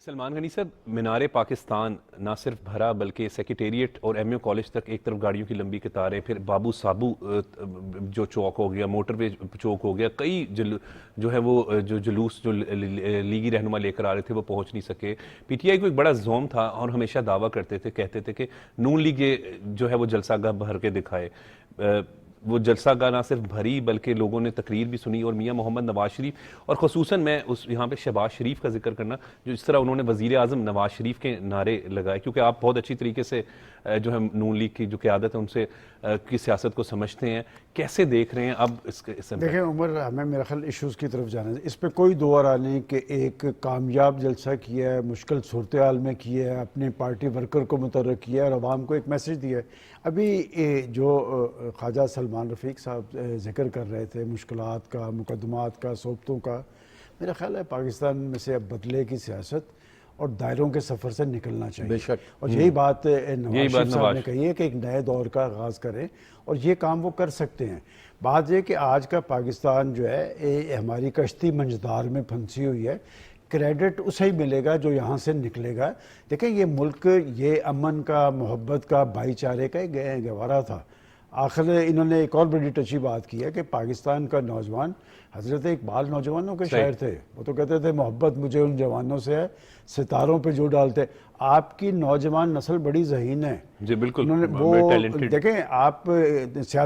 A: سلمان غنی صاحب, مینار پاکستان نہ صرف بھرا بلکہ سیکریٹریٹ اور ایم یو کالج تک ایک طرف گاڑیوں کی لمبی قطاریں, پھر بابو صابو جو چوک ہو گیا, موٹر وے چوک ہو گیا, کئی جو ہے وہ جو جلوس جو لیگی رہنما لے کر آ رہے تھے وہ پہنچ نہیں سکے. پی ٹی آئی کو ایک بڑا زوم تھا اور ہمیشہ دعویٰ کرتے تھے, کہتے تھے کہ نون لیگ جو ہے وہ جلسہ گاہ بھر کے دکھائے. وہ جلسہ گاہ نہ صرف بھری بلکہ لوگوں نے تقریر بھی سنی. اور میاں محمد نواز شریف, اور خصوصاً میں یہاں پہ شہباز شریف کا ذکر کرنا, جو اس طرح انہوں نے وزیر اعظم نواز شریف کے نعرے لگائے, کیونکہ آپ بہت اچھی طریقے سے جو ہے نون لیگ کی جو قیادت ہے ان سے کی سیاست کو سمجھتے ہیں, کیسے دیکھ رہے ہیں اب اس
C: دیکھیں عمر, ہمیں میرا خیال ایشوز کی طرف جانا ہے. اس پہ کوئی دو رائے نہیں کہ ایک کامیاب جلسہ کیا ہے, مشکل صورتحال میں کیا ہے, اپنے پارٹی ورکر کو متحرک کیا ہے اور عوام کو ایک میسج دیا ہے. ابھی جو خواجہ سلمان رفیق صاحب ذکر کر رہے تھے مشکلات کا, مقدمات کا, صوبتوں کا, میرا خیال ہے پاکستان میں سے اب بدلے کی سیاست اور دائروں کے سفر سے نکلنا چاہیے.
B: بے شک.
C: اور یہی بات نواز شریف صاحب نے کہی ہے کہ ایک نئے دور کا آغاز کریں, اور یہ کام وہ کر سکتے ہیں. بات یہ کہ آج کا پاکستان جو ہے ہماری کشتی منجدار میں پھنسی ہوئی ہے. کریڈٹ اسے ہی ملے گا جو یہاں سے نکلے گا. دیکھیں یہ ملک یہ امن کا, محبت کا, بھائی چارے کا گہوارہ تھا. آخر انہوں نے ایک اور بڑی ٹچی بات کی ہے کہ پاکستان کا نوجوان، حضرت اقبال نوجوانوں کے شاعر تھے، وہ تو کہتے تھے محبت مجھے ان جوانوں سے ہے ستاروں پہ جو ڈالتے. آپ کی نوجوان نسل بڑی ذہین ہے
A: جی بالکل،
C: انہوں نے وہ دیکھیں، آپ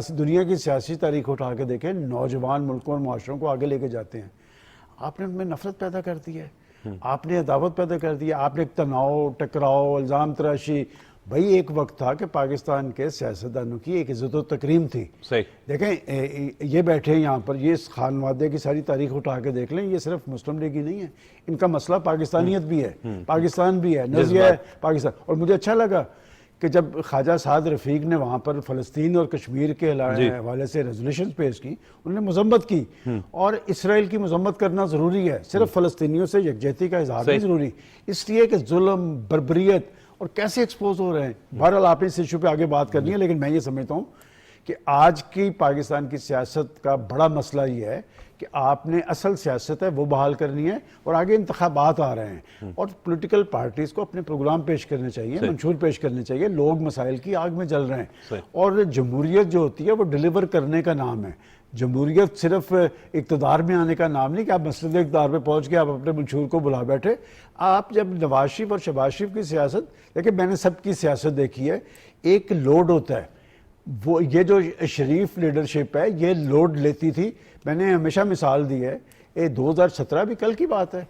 C: دنیا کی سیاسی تاریخ اٹھا کے دیکھیں، نوجوان ملکوں اور معاشروں کو آگے لے کے جاتے ہیں. آپ نے ان میں نفرت پیدا کر دی ہے، آپ نے عداوت پیدا کر دی ہے، آپ نے تناؤ، ٹکراؤ، الزام تراشی. بھائی ایک وقت تھا کہ پاکستان کے سیاستدانوں کی ایک عزت و تکریم تھی.
A: صحیح.
C: دیکھیں یہ بیٹھے یہاں پر، یہ خانوادے کی ساری تاریخ اٹھا کے دیکھ لیں، یہ صرف مسلم لیگ ہی نہیں ہے، ان کا مسئلہ پاکستانیت بھی ہے، پاکستان بھی ہے، نظریہ ہے پاکستان. اور مجھے اچھا لگا کہ جب خواجہ سعد رفیق نے وہاں پر فلسطین اور کشمیر کے حوالے سے ریزولوشن پیش کی، انہوں نے مذمت کی. اور اسرائیل کی مذمت کرنا ضروری ہے، صرف فلسطینیوں سے یکجہتی کا اظہار نہیں ضروری، اس لیے کہ ظلم، بربریت اور کیسے ایکسپوز ہو رہے ہیں. بہرحال آپ نے اس ایشو پہ آگے بات کرنی ہے، لیکن میں یہ سمجھتا ہوں کہ آج کی پاکستان کی سیاست کا بڑا مسئلہ یہ ہے کہ آپ نے اصل سیاست ہے وہ بحال کرنی ہے، اور آگے انتخابات آ رہے ہیں اور پولیٹیکل پارٹیز کو اپنے پروگرام پیش کرنے چاہیے، منشور پیش کرنے چاہیے. لوگ مسائل کی آگ میں جل رہے ہیں، اور جمہوریت جو ہوتی ہے وہ ڈیلیور کرنے کا نام ہے. جمہوریت صرف اقتدار میں آنے کا نام نہیں کہ آپ مسند اقتدار پہ پہنچ کے آپ اپنے منشور کو بلا بیٹھے. آپ جب نواز شریف اور شہباز شریف کی سیاست دیکھیں، میں نے سب کی سیاست دیکھی ہے، ایک لوڈ ہوتا ہے، وہ یہ جو شریف لیڈرشپ ہے یہ لوڈ لیتی تھی. میں نے ہمیشہ مثال دی ہے، 2017 بھی کل کی بات ہے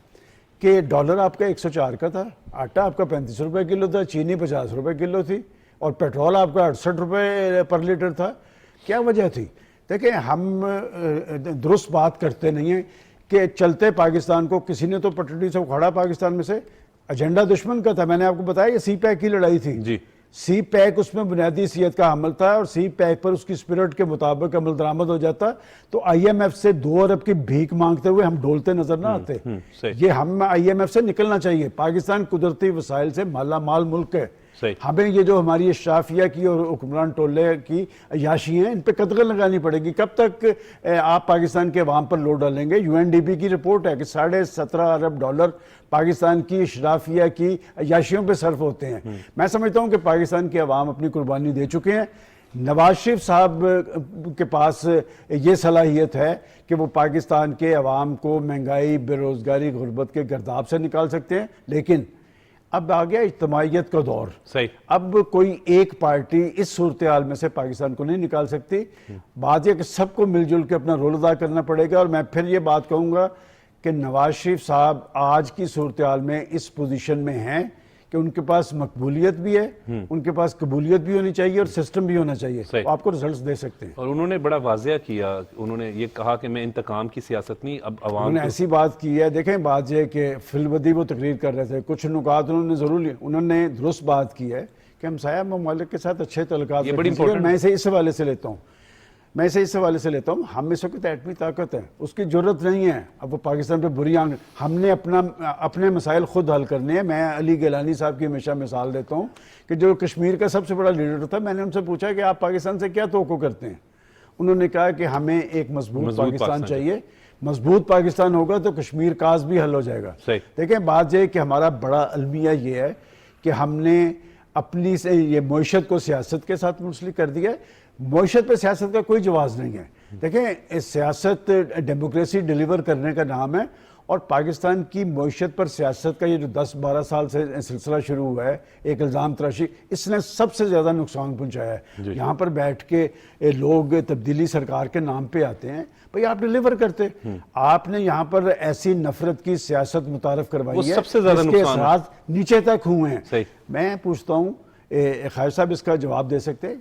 C: کہ ڈالر آپ کا 104 کا تھا، آٹا آپ کا 35 روپے کلو تھا، چینی 50 روپے کلو تھی، اور پیٹرول آپ کا 68 روپے پر لیٹر تھا. کیا وجہ تھی؟ دیکھیں ہم درست بات کرتے نہیں ہیں کہ چلتے پاکستان کو کسی نے تو پٹڑی سے اکھاڑا پاکستان میں سے، ایجنڈا دشمن کا تھا. میں نے آپ کو بتایا یہ سی پیک کی لڑائی تھی
A: جی.
C: سی پیک اس میں بنیادی حیثیت کا عمل تھا، اور سی پیک پر اس کی اسپرٹ کے مطابق عمل درآمد ہو جاتا تو آئی ایم ایف سے 2 ارب کی بھیک مانگتے ہوئے ہم ڈولتے نظر نہ آتے. یہ ہم آئی ایم ایف سے نکلنا چاہیے. پاکستان قدرتی وسائل سے مالا مال ملک ہے. ہمیں یہ جو ہماری اشرافیہ کی اور حکمران ٹولے کی عیاشی ہیں، ان پہ قدغن لگانی پڑے گی. کب تک آپ پاکستان کے عوام پر لوڈ ڈالیں گے؟ یو این ڈی پی کی رپورٹ ہے کہ $17.5 ارب پاکستان کی اشرافیہ کی عیاشیوں پہ صرف ہوتے ہیں. میں سمجھتا ہوں کہ پاکستان کے عوام اپنی قربانی دے چکے ہیں. نواز شریف صاحب کے پاس یہ صلاحیت ہے کہ وہ پاکستان کے عوام کو مہنگائی، بے روزگاری، غربت کے گرداب سے نکال سکتے ہیں، لیکن اب آ گیا اجتماعیت کا دور. اب کوئی ایک پارٹی اس صورتحال میں سے پاکستان کو نہیں نکال سکتی. بات یہ کہ سب کو مل جل کے اپنا رول ادا کرنا پڑے گا. اور میں پھر یہ بات کہوں گا کہ نواز شریف صاحب آج کی صورتحال میں اس پوزیشن میں ہیں کہ ان کے پاس مقبولیت بھی ہے، ان کے پاس قبولیت بھی ہونی چاہیے، اور سسٹم بھی ہونا چاہیے. آپ کو رزلٹس دے سکتے ہیں.
A: اور انہوں نے بڑا واضح کیا، انہوں نے یہ کہا کہ میں انتقام کی سیاست نہیں، اب عوام
C: انہوں نے ایسی بات کی ہے. دیکھیں بات یہ کہ فی الودی وہ تقریر کر رہے تھے، کچھ نکات انہوں نے ضرور لیے. انہوں نے درست بات کی ہے کہ ہمسایہ ممالک کے ساتھ اچھے تعلقات رکھنے چاہیے. میں اسے اس حوالے سے لیتا ہوں ہم اس وقت ایٹمی طاقت ہے، اس کی ضرورت نہیں ہے اب وہ پاکستان پہ بری آنکھ. ہم نے اپنے مسائل خود حل کرنے ہیں. میں علی گیلانی صاحب کی ہمیشہ مثال دیتا ہوں کہ جو کشمیر کا سب سے بڑا لیڈر تھا، میں نے ان سے پوچھا کہ آپ پاکستان سے کیا توقع کرتے ہیں؟ انہوں نے کہا کہ ہمیں ایک مضبوط پاکستان چاہیے. مضبوط پاکستان ہوگا تو کشمیر کاز بھی حل ہو جائے گا. دیکھیں بات یہ کہ ہمارا بڑا المیہ یہ ہے کہ ہم نے اپنی سے یہ معیشت کو سیاست کے ساتھ منسلک کر دیا ہے. معیشت پہ سیاست کا کوئی جواز نہیں ہے. دیکھیں سیاست ڈیموکریسی ڈیلیور کرنے کا نام ہے، اور پاکستان کی معیشت پر سیاست کا یہ جو 10-12 سال سے سلسلہ شروع ہوا ہے، ایک الزام تراشی، اس نے سب سے زیادہ نقصان پہنچایا ہے. یہاں پر بیٹھ کے لوگ تبدیلی سرکار کے نام پہ آتے ہیں. بھئی آپ ڈیلیور کرتے، آپ نے یہاں پر ایسی نفرت کی سیاست متعارف کروائی ہے جس کے اثرات نیچے تک ہوئے ہیں. میں پوچھتا ہوں خالد صاحب اس کا جواب دے سکتے ہیں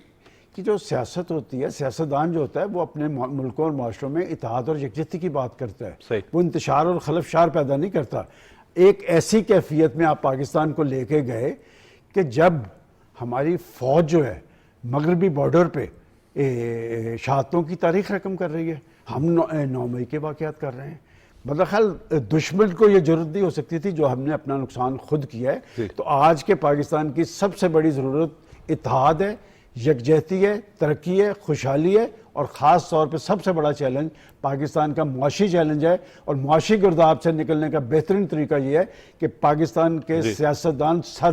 C: کہ جو سیاست ہوتی ہے، سیاستدان جو ہوتا ہے وہ اپنے ملکوں اور معاشروں میں اتحاد اور یکجہتی کی بات کرتا ہے، وہ انتشار اور خلفشار پیدا نہیں کرتا. ایک ایسی کیفیت میں آپ پاکستان کو لے کے گئے کہ جب ہماری فوج جو ہے مغربی بارڈر پہ شہادتوں کی تاریخ رقم کر رہی ہے، ہم 9 مئی کے واقعات کر رہے ہیں. بدخل دشمن کو یہ ضرورت نہیں ہو سکتی تھی جو ہم نے اپنا نقصان خود کیا ہے. تو آج کے پاکستان کی سب سے بڑی ضرورت اتحاد ہے، یکجہتی ہے، ترقی ہے، خوشحالی ہے، اور خاص طور پہ سب سے بڑا چیلنج پاکستان کا معاشی چیلنج ہے، اور معاشی گرداب سے نکلنے کا بہترین طریقہ یہ ہے کہ پاکستان کے سیاستدان سر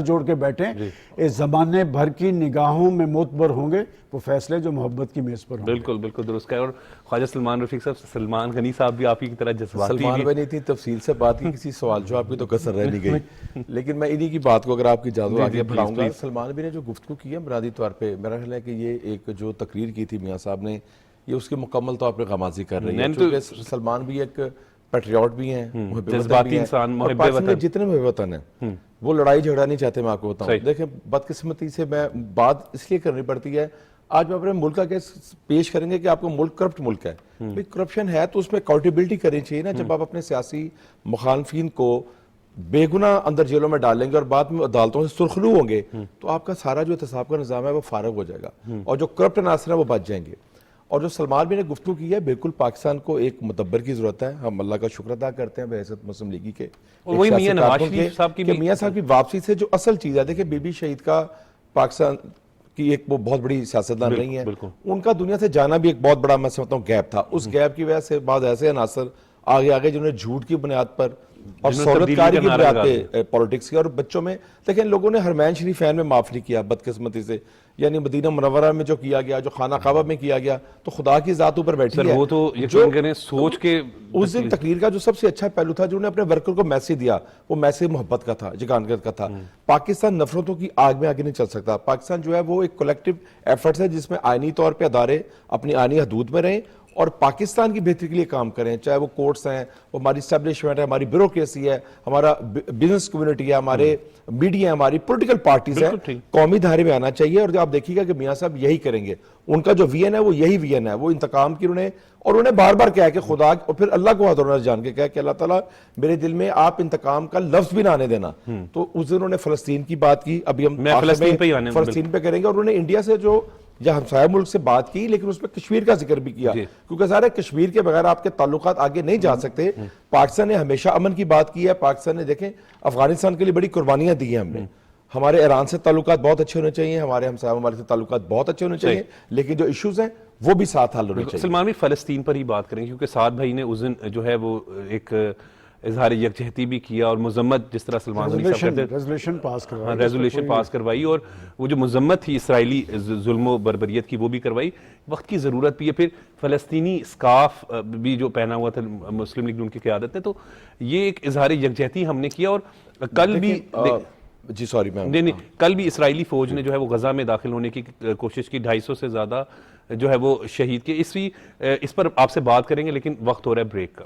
C: جوڑ کے بیٹھیں، اس زمانے بھر کی نگاہوں میں معتبر ہوں گے وہ فیصلے جو محبت کی میز پر ہوں گے۔
A: بالکل بالکل درست ہے۔ اور خواجہ سلمان رفیق صاحب، سلمان غنی صاحب بھی آپ کی طرح جذباتی
B: سلمان
A: بھی
B: بھائی نے اتنی تفصیل سے بات کی، کسی سوال جواب کی تو کسر رہ نہیں گئی، لیکن میں انہی کی بات کو اگر آپ کی اجازت آگے بڑھاؤں گا۔ سلمان بھائی نے جو گفتگو کی ہے بنیادی طور پہ میرا خیال ہے کہ یہ ایک جو تقریر کی تھی میاں صاحب نے، یہ اس کی مکمل طور پہ غمازی کر رہی ہے، چونکہ سلمان بھی ایک پیٹریوٹ بھی ہیں، محب وطن بھی ہیں، اور پاکستان میں جتنے محب وطن ہیں وہ لڑائی جھگڑا نہیں چاہتے۔ میں آپ کو بتاؤں، دیکھیں بدقسمتی سے میں بات اس لیے کرنی پڑتی ہے، آج میں اپنے ملک کا کیس پیش کریں گے کہ آپ کو ملک کرپٹ ملک ہے، بھئی کرپشن ہے تو اس میں اکاؤنٹیبلٹی کرنی چاہیے نا۔ جب آپ اپنے سیاسی مخالفین کو بے گناہ اندر جیلوں میں ڈالیں گے اور بعد میں عدالتوں سے سرخرو ہوں گے تو آپ کا سارا جو احتساب کا نظام ہے وہ فارغ ہو جائے گا، اور جو کرپٹ عناصر ہیں وہ بچ جائیں گے۔ اور جو سلمان بھی نے گفتگو کی ہے، بالکل پاکستان کو ایک مدبر کی ضرورت ہے، ہم اللہ کا شکر ادا کرتے ہیں بحیثیت مسلم لیگی کے،
A: اور وہی میاں نواز شریف صاحب کی
B: کہ میاں صاحب کی واپسی سے جو اصل چیز ہے، دیکھیں بی بی شہید کا پاکستان کی ایک وہ بہت بڑی سیاستدان رہی ہیں، ان کا دنیا سے جانا بھی ایک بہت بڑا میں سمجھتا ہوں گیپ تھا، اس گیپ کی وجہ سے بعض ایسے عناصر آگے جنہوں نے جھوٹ کی بنیاد پر اور سہولتکاری کی بنیاد پہ پولیٹکس کی، اور بچوں میں دیکھیں لوگوں نے حرمین شریفین میں معاف نہیں کیا بدقسمتی سے، یعنی مدینہ منورہ میں جو کیا گیا، جو خانہ کعبہ میں کیا گیا، تو خدا کی ذات اوپر بیٹھی ہے۔
A: وہ تو یقین کریں سوچ کے
B: اس دن تقریر کا جو سب سے اچھا پہلو تھا جو انہوں نے اپنے ورکر کو میسیج دیا، وہ میسیج محبت کا تھا، جگانگت کا تھا۔ پاکستان نفرتوں کی آگ میں آگے نہیں چل سکتا، پاکستان جو ہے وہ ایک کولیکٹیو ایفرٹس ہے جس میں آئینی طور پہ ادارے اپنی آئینی حدود میں رہیں اور پاکستان کی بہتری کے لیے کام کریں، چاہے وہ کورٹس ہیں، وہ ہماری اسٹیبلشمنٹ ہے، ہماری بیوروکریسی ہے، ہمارا بزنس کمیونٹی ہے، ہمارے میڈیا ہے، ہماری پولیٹیکل پارٹیز ہیں، قومی دھارے میں آنا چاہیے۔ اور جو آپ دیکھیے گا کہ میاں صاحب یہی کریں گے، ان کا جو وی این ہے وہ یہی وی این ہے، وہ انتقام کی انہوں نے بار بار کہا کہ خدا، اور پھر اللہ کو حضور جان کے کہا کہ اللہ تعالیٰ میرے دل میں آپ انتقام کا لفظ بھی نہ آنے دینا۔ تو اس دن انہوں نے فلسطین کی بات کی، ابھی ہم فلسطین پہ کریں گے، اور انہوں نے انڈیا سے جو یا ہمسایہ ملک سے بات کی، لیکن اس پہ کشمیر کا ذکر بھی کیا، کیونکہ ظاہر ہے کشمیر کے بغیر آپ کے تعلقات آگے نہیں جا سکتے۔ پاکستان نے ہمیشہ امن کی بات کی ہے، پاکستان نے دیکھیں افغانستان کے لیے بڑی قربانیاں دی ہیں ہم نے، ہمارے ایران سے تعلقات بہت اچھے ہونے چاہیے، ہمارے ہمسایہ ممالک سے تعلقات بہت اچھے ہونے چاہیے، لیکن جو ایشوز ہیں وہ بھی ساتھ حل ہونے چاہیے۔
A: سلمان بھی فلسطین پر ہی بات کریں، کیونکہ سعد بھائی نے اس دن جو ہے وہ ایک اظہار یکجہتی بھی کیا اور مذمت، جس طرح سلمان غنی صاحب کہتے ہیں ریزولوشن پاس کروائی، اور وہ جو مذمت تھی اسرائیلی ظلم و بربریت کی وہ بھی کروائی۔ وقت کی ضرورت بھی ہے، پھر فلسطینی اسکارف بھی جو پہنا ہوا تھا مسلم لیگ نون کی قیادت نے، تو یہ ایک اظہار یکجہتی ہم نے کیا۔ اور کل بھی کل بھی اسرائیلی فوج نے جو ہے وہ غزہ میں داخل ہونے کی کوشش کی، 250 سے زیادہ جو ہے وہ شہید کے۔ اس پر آپ سے بات کریں گے، لیکن وقت ہو رہا ہے بریک کا۔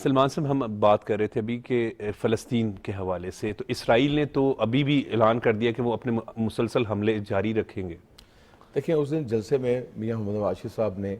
A: سلمان صاحب، ہم بات کر رہے تھے ابھی کہ فلسطین کے حوالے سے، تو اسرائیل نے تو ابھی بھی اعلان کر دیا کہ وہ اپنے مسلسل حملے جاری رکھیں گے۔
B: دیکھیں اس دن جلسے میں میاں محمد نواز شریف صاحب نے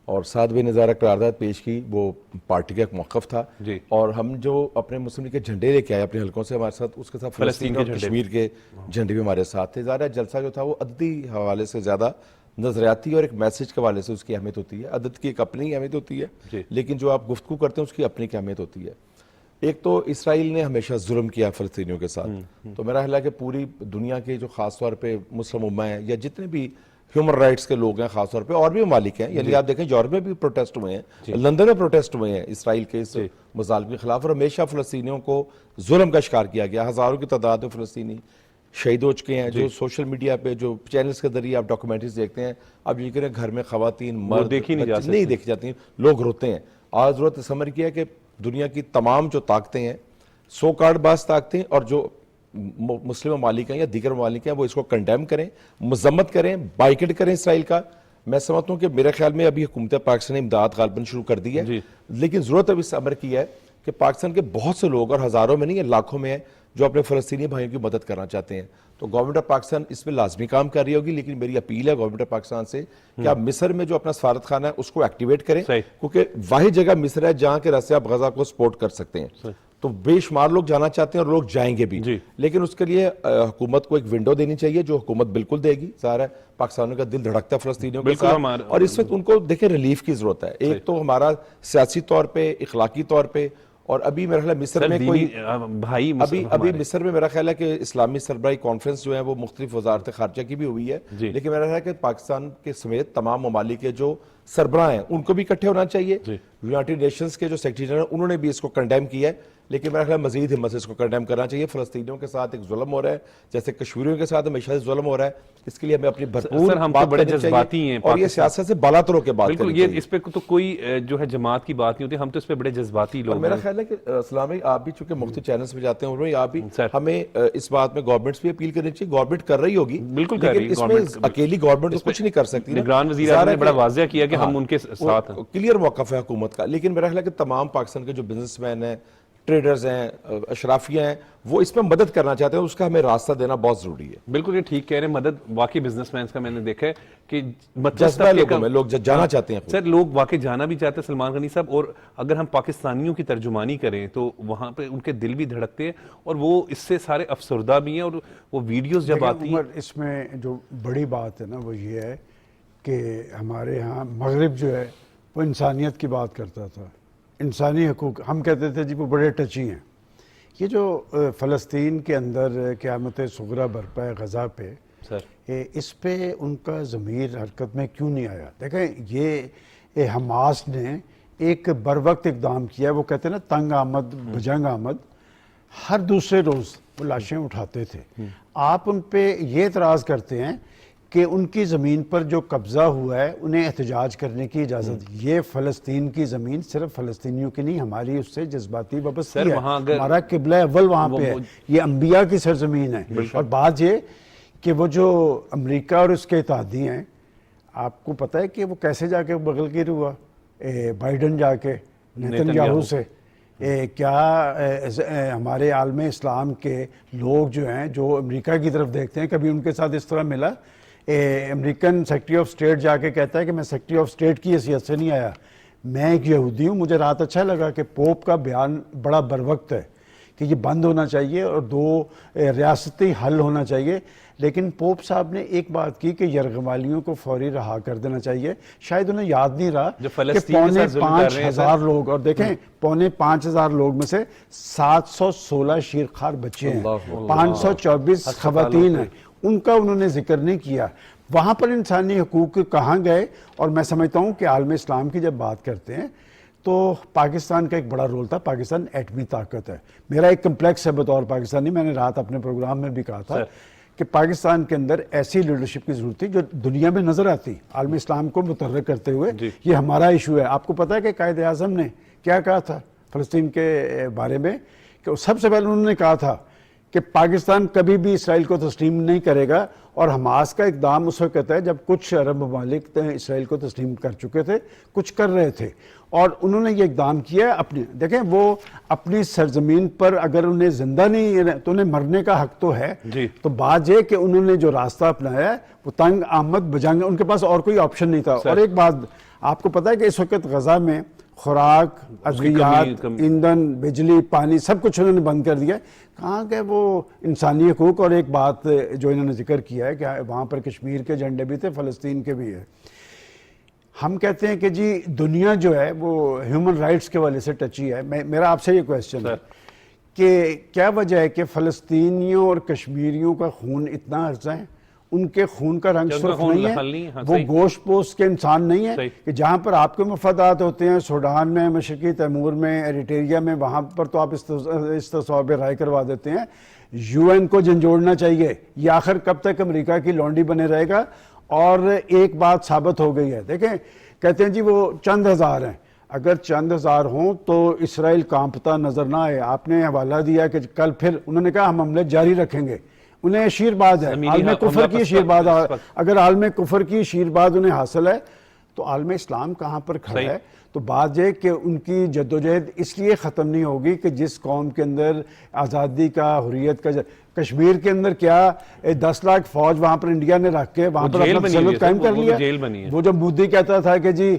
B: اور سعد بھائی نے ظاہر قرارداد پیش کی، وہ پارٹی کا ایک موقف تھا، اور ہم جو اپنے مسلم لیگ کے جھنڈے لے کے آئے اپنے حلقوں سے ہمارے ساتھ، اس کے ساتھ فلسطین اور کشمیر کے جھنڈے بھی ہمارے ساتھ تھے۔ ظاہر جلسہ جو تھا وہ عددی حوالے سے زیادہ نظریاتی اور ایک میسج کے حوالے سے اس کی اہمیت ہوتی ہے، عدد کی ایک اپنی اہمیت ہوتی ہے، لیکن جو آپ گفتگو کرتے ہیں اس کی اپنی اہمیت ہوتی ہے۔ ایک تو اسرائیل نے ہمیشہ ظلم کیا فلسطینیوں کے ساتھ، تو میرا خیال ہے کہ پوری دنیا کے جو خاص طور پہ مسلم امہ ہیں یا جتنے بھی ہیومن رائٹس کے لوگ ہیں خاص طور پہ، اور بھی ممالک ہیں، یعنی آپ دیکھیں یورپ میں بھی پروٹیسٹ ہوئے ہیں، لندن میں پروٹیسٹ ہوئے ہیں اسرائیل کے اس مظالم کے خلاف، اور ہمیشہ فلسطینیوں کو ظلم کا شکار کیا گیا. ہزاروں کی تعداد میں فلسطینی شہید ہو چکے ہیں. جو سوشل میڈیا پہ جو چینلز کے ذریعے آپ ڈاکومنٹریز دیکھتے ہیں، اب یہ کہ گھر میں خواتین مرد نہیں دیکھی جاتی ہیں، لوگ روتے ہیں. آج ضرورت اس عمر کی ہے کہ دنیا کی تمام جو طاقتیں ہیں، سو کارڈ باز طاقتیں اور جو مسلم ممالک ہیں یا دیگر ممالک ہیں، وہ اس کو کنڈیم کریں، مذمت کریں، بائیکٹ کریں اسرائیل کا. میں سمجھتا ہوں کہ میرے خیال میں ابھی حکومت پاکستان نے امداد غالباً شروع کر دی ہے، لیکن ضرورت اب اس عمر کی ہے کہ پاکستان کے بہت سے لوگ، اور ہزاروں میں نہیں ہے، لاکھوں میں ہیں، جو اپنے فلسطینی بھائیوں کی مدد کرنا چاہتے ہیں. تو گورنمنٹ آف پاکستان اس میں لازمی کام کر رہی ہوگی، لیکن میری اپیل ہے گورنمنٹ آف پاکستان سے کہ آپ مصر میں جو اپنا سفارت خانہ ہے اس کو ایکٹیویٹ کریں، کیونکہ واحد جگہ مصر ہے جہاں کے راستے آپ غزہ کو سپورٹ کر سکتے ہیں. تو بے شمار لوگ جانا چاہتے ہیں اور لوگ جائیں گے بھی، لیکن اس کے لیے حکومت کو ایک ونڈو دینی چاہیے، جو حکومت بالکل دے گی. ظاہر ہے پاکستانیوں کا دل دھڑکتا ہے فلسطینیوں کے ساتھ، اور اس وقت ان کو دیکھیں ریلیف کی ضرورت ہے. ایک تو ہمارا سیاسی طور پہ، اخلاقی طور پہ، اور ابھی میرا خیال ہے مصر میں کوئی ابھی مصر میں میرا خیال ہے کہ اسلامی سربراہی کانفرنس جو ہے وہ مختلف وزارت خارجہ کی بھی ہوئی ہے، لیکن میرا خیال ہے کہ پاکستان کے سمیت تمام ممالک کے جو سربراہ ہیں ان کو بھی اکٹھے ہونا چاہیے. یونائٹڈ نیشنز کے جو سیکرٹری جنرل انہوں نے بھی اس کو کنڈیم کیا ہے، لیکن میرا خیال مزید ہمت سے اس کو کنڈیم کرنا چاہیے. فلسطینیوں کے ساتھ ایک ظلم ہو رہا ہے، جیسے کشمیریوں کے ساتھ ہمیشہ سے ظلم ہو رہا ہے. اس کے لیے ہمیں اپنی بھرپور بات کرنی چاہیے، اور یہ سیاست سے بالا تر ہو کے بات کرنی چاہیے.
A: بالکل، اس پہ تو کوئی جو ہے جماعت کی بات نہیں ہوتی، ہم تو اس پہ بڑے جذباتی لوگ ہیں.
B: میرا خیال ہے کہ اسلامی آپ بھی چونکہ مختلف چینلز پہ جاتے ہیں، انہوں آپ بھی ہمیں اس بات میں گورنمنٹس بھی اپیل کرنی چاہیے. گورنمنٹ کر رہی ہوگی،
A: بالکل کر رہی ہے،
B: اس میں اکیلی گورنمنٹ کچھ نہیں کر سکتی.
A: نگران وزیر اعظم نے بڑا واضح کیا کہ ہم ان کے ساتھ ہیں،
B: کلیئر موقف ہے حکومت کا. لیکن میرا خیال ہے کہ تمام پاکستان کے جو بزنس مین ہیں، ٹریڈرز ہیں، اشرافیہ ہیں، وہ اس میں مدد کرنا چاہتے ہیں، اس کا ہمیں راستہ دینا بہت ضروری ہے.
A: بالکل یہ ٹھیک کہہ رہے ہیں. مدد واقعی بزنس مینز کا میں نے دیکھا ہے کہ
B: جذبہ لوگوں میں، لوگ جانا چاہتے ہیں.
A: سر لوگ واقعی جانا بھی چاہتے ہیں سلمان غنی صاحب، اور اگر ہم پاکستانیوں کی ترجمانی کریں تو وہاں پہ ان کے دل بھی دھڑکتے ہیں، اور وہ اس سے سارے افسردہ بھی ہیں. اور وہ ویڈیوز جب آتی ہیں،
C: اس میں جو بڑی بات ہے نا وہ یہ ہے کہ ہمارے ہاں مغرب جو ہے وہ انسانیت کی بات کرتا تھا، انسانی حقوق. ہم کہتے تھے جی وہ بڑے ٹچی ہیں. یہ جو فلسطین کے اندر قیامت صغریٰ برپا ہے غزہ پہ، اس پہ ان کا ضمیر حرکت میں کیوں نہیں آیا؟ دیکھیں یہ حماس نے ایک بر وقت اقدام کیا ہے. وہ کہتے ہیں نا تنگ آمد بجنگ آمد، ہر دوسرے روز وہ لاشیں اٹھاتے تھے. آپ ان پہ یہ اعتراض کرتے ہیں کہ ان کی زمین پر جو قبضہ ہوا ہے انہیں احتجاج کرنے کی اجازت. یہ فلسطین کی زمین صرف فلسطینیوں کی نہیں، ہماری اس سے جذباتی وابستگی ہے. ہمارا قبلہ اول وہاں پہ ہے، یہ انبیاء کی سرزمین ہے. اور بات یہ کہ وہ جو امریکہ اور اس کے اتحادی ہیں، آپ کو پتہ ہے کہ وہ کیسے جا کے بغل گیر ہوا؟ بائیڈن جا کے نیتن یاہو سے. کیا ہمارے عالم اسلام کے لوگ جو ہیں جو امریکہ کی طرف دیکھتے ہیں، کبھی ان کے ساتھ اس طرح ملا؟ امریکن سیکرٹری آف اسٹیٹ جا کے کہتا ہے کہ میں سیکرٹری آف اسٹیٹ کی حیثیت سے نہیں آیا، میں ایک یہودی ہوں. مجھے رات اچھا لگا کہ پوپ کا بیان بڑا بروقت ہے کہ یہ بند ہونا چاہیے اور 2 ریاستی حل ہونا چاہیے. لیکن پوپ صاحب نے ایک بات کی کہ یرغمالیوں کو فوری رہا کر دینا چاہیے. شاید انہیں یاد نہیں رہا کہ 5,500 لوگ، اور دیکھیں 5,500 لوگ میں سے 716 شیرخوار بچے ہیں، 524 خواتین ہیں، ان کا انہوں نے ذکر نہیں کیا. وہاں پر انسانی حقوق کہاں گئے؟ اور میں سمجھتا ہوں کہ عالم اسلام کی جب بات کرتے ہیں تو پاکستان کا ایک بڑا رول تھا. پاکستان ایٹمی طاقت ہے. میرا ایک کمپلیکس ہے بطور پاکستانی، میں نے رات اپنے پروگرام میں بھی کہا تھا کہ پاکستان کے اندر ایسی لیڈرشپ کی ضرورت تھی جو دنیا میں نظر آتی، عالم اسلام کو متحرک کرتے ہوئے. یہ ہمارا ایشو ہے. آپ کو پتہ ہے کہ قائد اعظم نے کیا کہا تھا فلسطین کے بارے میں؟ کہ سب سے پہلے انہوں نے کہا تھا کہ پاکستان کبھی بھی اسرائیل کو تسلیم نہیں کرے گا. اور حماس کا اقدام اس وقت ہے جب کچھ عرب ممالک اسرائیل کو تسلیم کر چکے تھے، کچھ کر رہے تھے، اور انہوں نے یہ اقدام کیا اپنی. دیکھیں وہ اپنی سرزمین پر اگر انہیں زندہ نہیں تو انہیں مرنے کا حق تو ہے. تو بات یہ کہ انہوں نے جو راستہ اپنایا ہے وہ تنگ آمد بجنگ، ان کے پاس اور کوئی آپشن نہیں تھا. اور ایک بات آپ کو پتہ ہے کہ اس وقت غزہ میں خوراک، ادویات، ایندھن، بجلی، پانی سب کچھ انہوں نے بند کر دیا. کہاں گئے وہ انسانی حقوق؟ اور ایک بات جو انہوں نے ذکر کیا ہے کہ وہاں پر کشمیر کے جھنڈے بھی تھے، فلسطین کے بھی ہے. ہم کہتے ہیں کہ جی دنیا جو ہے وہ ہیومن رائٹس کے والے سے ٹچی ہے. میرا آپ سے یہ کویسچن ہے کہ کیا وجہ ہے کہ فلسطینیوں اور کشمیریوں کا خون اتنا ارزہ ہے؟ ان کے خون کا رنگ سرخ نہیں ہے, وہ گوشت پوست کے انسان نہیں ہے کہ جہاں پر آپ کے مفادات ہوتے ہیں سوڈان میں, مشرقی تیمور میں, ایریٹریا میں, وہاں پر تو آپ استصواب رائے کروا دیتے ہیں. یو این کو جھنجھوڑنا چاہیے. یہ آخر کب تک امریکہ کی لونڈی بنے رہے گا؟ اور ایک بات ثابت ہو گئی ہے, دیکھیں کہتے ہیں جی وہ چند ہزار ہیں, اگر چند ہزار ہوں تو اسرائیل کانپتا نظر نہ آئے. آپ نے حوالہ دیا کہ کل پھر انہوں نے کہا ہم حملے جاری رکھیں گے. انہیں شیرباد ہے, عالم کفر کی شیرباد, اگر عالم کفر کی شیرباد انہیں حاصل ہے تو عالم اسلام کہاں پر کھڑا ہے؟ تو بات یہ کہ ان کی جدوجہد اس لیے ختم نہیں ہوگی کہ جس قوم کے اندر آزادی کا, حریت کا, کشمیر کے اندر کیا 10 لاکھ فوج وہاں پر انڈیا نے رکھ کے وہاں پر اپنا تسلط قائم کر لیا. وہ جب مودی کہتا تھا کہ جی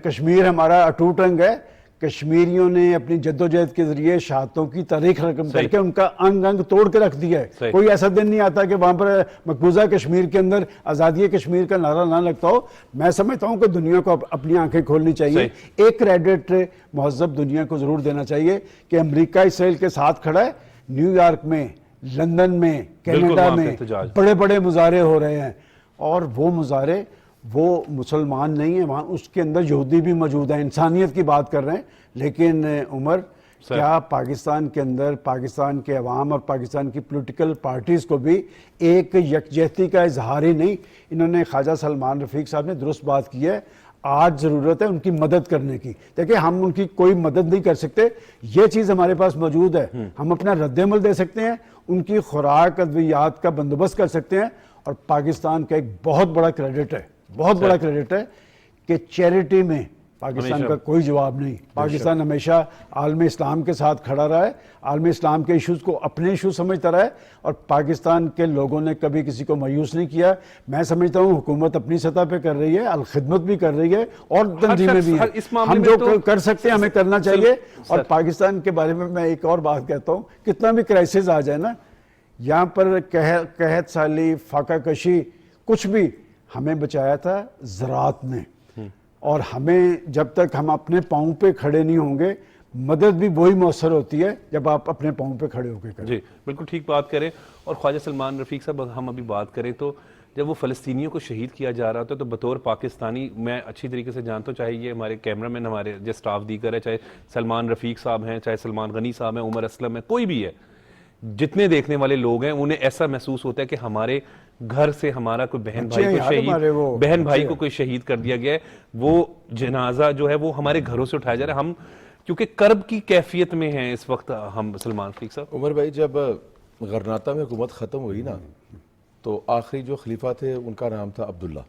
C: کشمیر ہمارا اٹوٹ رنگ ہے, کشمیریوں نے اپنی جدوجہد کے ذریعے شہادتوں کی تاریخ رقم کر کے ان کا انگ انگ توڑ کے رکھ دیا ہے. کوئی ایسا دن نہیں آتا کہ وہاں پر مقبوضہ کشمیر کے اندر آزادی کشمیر کا نعرہ نہ لگتا ہو. میں سمجھتا ہوں کہ دنیا کو اپنی آنکھیں کھولنی چاہیے. ایک کریڈٹ مہذب دنیا کو ضرور دینا چاہیے کہ امریکہ اسرائیل کے ساتھ کھڑا ہے. نیو یارک میں, لندن میں, کینیڈا میں بڑے بڑے مظاہرے ہو رہے ہیں, اور وہ مظاہرے وہ مسلمان نہیں ہیں, وہاں اس کے اندر یہودی بھی موجود ہیں. انسانیت کی بات کر رہے ہیں. لیکن عمر, کیا پاکستان کے اندر پاکستان کے عوام اور پاکستان کی پولیٹیکل پارٹیز کو بھی ایک یکجہتی کا اظہار ہی نہیں؟ انہوں نے خواجہ سلمان رفیق صاحب نے درست بات کی ہے. آج ضرورت ہے ان کی مدد کرنے کی. دیکھیں ہم ان کی کوئی مدد نہیں کر سکتے, یہ چیز ہمارے پاس موجود ہے. ہم اپنا رد عمل دے سکتے ہیں, ان کی خوراک ادویات کا بندوبست کر سکتے ہیں. اور پاکستان کا ایک بہت بڑا کریڈٹ ہے, بہت بڑا کریڈٹ ہے کہ چیریٹی میں پاکستان کا کوئی جواب نہیں. پاکستان ہمیشہ عالم اسلام کے ساتھ کھڑا رہا ہے, عالم اسلام کے ایشوز کو اپنے ایشو سمجھتا رہا ہے, اور پاکستان کے لوگوں نے کبھی کسی کو مایوس نہیں کیا. میں سمجھتا ہوں حکومت اپنی سطح پہ کر رہی ہے, الخدمت بھی کر رہی ہے, اور تنظیمیں بھی ہیں. ہم جو کر سکتے ہیں ہمیں کرنا چاہیے. اور پاکستان کے بارے میں ایک اور بات کہتا ہوں, کتنا بھی کرائسس آ جائے نا, یہاں پر قحط سالی, فاقہ کشی, کچھ بھی ہمیں بچایا تھا زراعت نے. اور ہمیں جب تک ہم اپنے پاؤں پہ کھڑے نہیں ہوں گے, مدد بھی وہی مؤثر ہوتی ہے جب آپ اپنے پاؤں پہ کھڑے ہو کے کریں.
A: جی بالکل ٹھیک بات کریں. اور خواجہ سلمان رفیق صاحب, ہم ابھی بات کریں تو جب وہ فلسطینیوں کو شہید کیا جا رہا تھا تو بطور پاکستانی میں اچھی طریقے سے جانتا ہوں, چاہے یہ ہمارے کیمرہ مین, ہمارے جو اسٹاف دیگر ہے, چاہے سلمان رفیق صاحب ہیں, چاہے سلمان غنی صاحب ہیں, عمر اسلم ہے, کوئی بھی ہے, جتنے دیکھنے والے لوگ ہیں انہیں ایسا محسوس ہوتا ہے کہ ہمارے گھر سے ہمارا کوئی بہن بھائی کو کوئی شہید کر دیا گیا ہے. وہ جنازہ جو ہے وہ ہمارے گھروں سے اٹھایا جا رہا ہے. ہم کیونکہ کرب کی کیفیت میں ہیں اس وقت ہم. سلمان رفیق صاحب,
B: عمر بھائی, جب غرناطہ میں حکومت ختم ہوئی نا, تو آخری جو خلیفہ تھے ان کا نام تھا عبداللہ,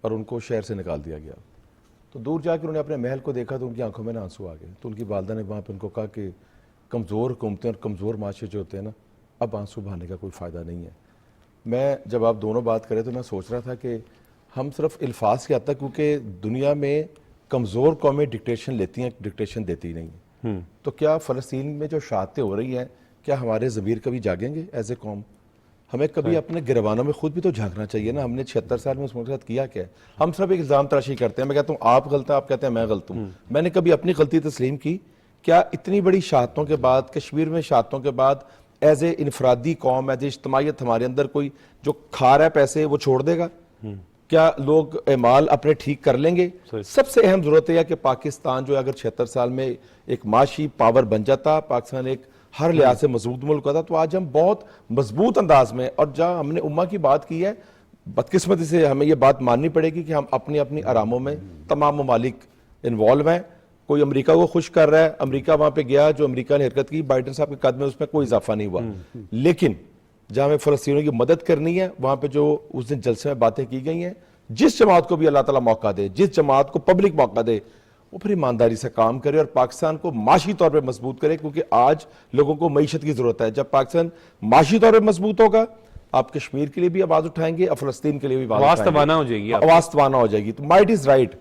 B: اور ان کو شہر سے نکال دیا گیا. تو دور جا کے انہوں نے اپنے محل کو دیکھا تو ان کی آنکھوں میں آنسو آ گئے. تو ان کی والدہ نے وہاں پہ ان کو کہا کہ کمزور حکومتیں اور کمزور معاشرے جو ہوتے ہیں نا, اب آنسو بہانے کا کوئی فائدہ نہیں ہے. میں جب آپ دونوں بات کرے تو میں سوچ رہا تھا کہ ہم صرف الفاظ کی حد تک, کیونکہ دنیا میں کمزور قومیں ڈکٹیشن لیتی ہیں, ڈکٹیشن دیتی نہیں ہیں. تو کیا فلسطین میں جو شہادتیں ہو رہی ہیں, کیا ہمارے ضمیر کبھی جاگیں گے ایز اے قوم؟ ہمیں کبھی اپنے گریبانوں میں خود بھی تو جھانکنا چاہیے نا. ہم نے 76 سال میں اس ملک کے ساتھ کیا کیا ہے؟ ہم صرف ایک الزام تراشی کرتے ہیں. میں کہتا ہوں آپ غلط ہیں, آپ کہتے ہیں میں غلط ہوں. میں نے کبھی اپنی غلطی تسلیم کی؟ کیا اتنی بڑی شہادتوں کے بعد, کشمیر میں شہادتوں کے بعد, ایز اے انفرادی قوم, ایز اے اجتماعیت ہمارے اندر کوئی جو کھا رہا ہے پیسے وہ چھوڑ دے گا؟ کیا لوگ اعمال اپنے ٹھیک کر لیں گے؟ سب سے اہم ضرورت ہے کہ پاکستان جو ہے اگر 76 سال میں ایک معاشی پاور بن جاتا, پاکستان ایک ہر لحاظ سے مضبوط ملک ہوتا, تو آج ہم بہت مضبوط انداز میں, اور جہاں ہم نے امہ کی بات کی ہے, بدقسمتی سے ہمیں یہ بات ماننی پڑے گی کہ ہم اپنی اپنی آراموں میں تمام ممالک انوالو ہیں. کوئی امریکہ کو خوش کر رہا ہے, امریکہ وہاں پہ گیا, جو امریکہ نے حرکت کی بائیڈن صاحب کے قد میں, اس میں کوئی اضافہ نہیں ہوا. لیکن جہاں ہمیں فلسطینیوں کی مدد کرنی ہے, وہاں پہ جو اس دن جلسے میں باتیں کی گئی ہیں, جس جماعت کو بھی اللہ تعالیٰ موقع دے, جس جماعت کو پبلک موقع دے, وہ پھر ایمانداری سے کام کرے اور پاکستان کو معاشی طور پہ مضبوط کرے, کیونکہ آج لوگوں کو معیشت کی ضرورت ہے. جب پاکستان معاشی طور پہ مضبوط ہوگا, آپ کشمیر کے لیے بھی آواز اٹھائیں گے اور فلسطین کے لیے بھی آواز
A: توانا ہو جائے گی,
B: آواز توانا ہو جائے گی. تو مائٹ از رائٹ.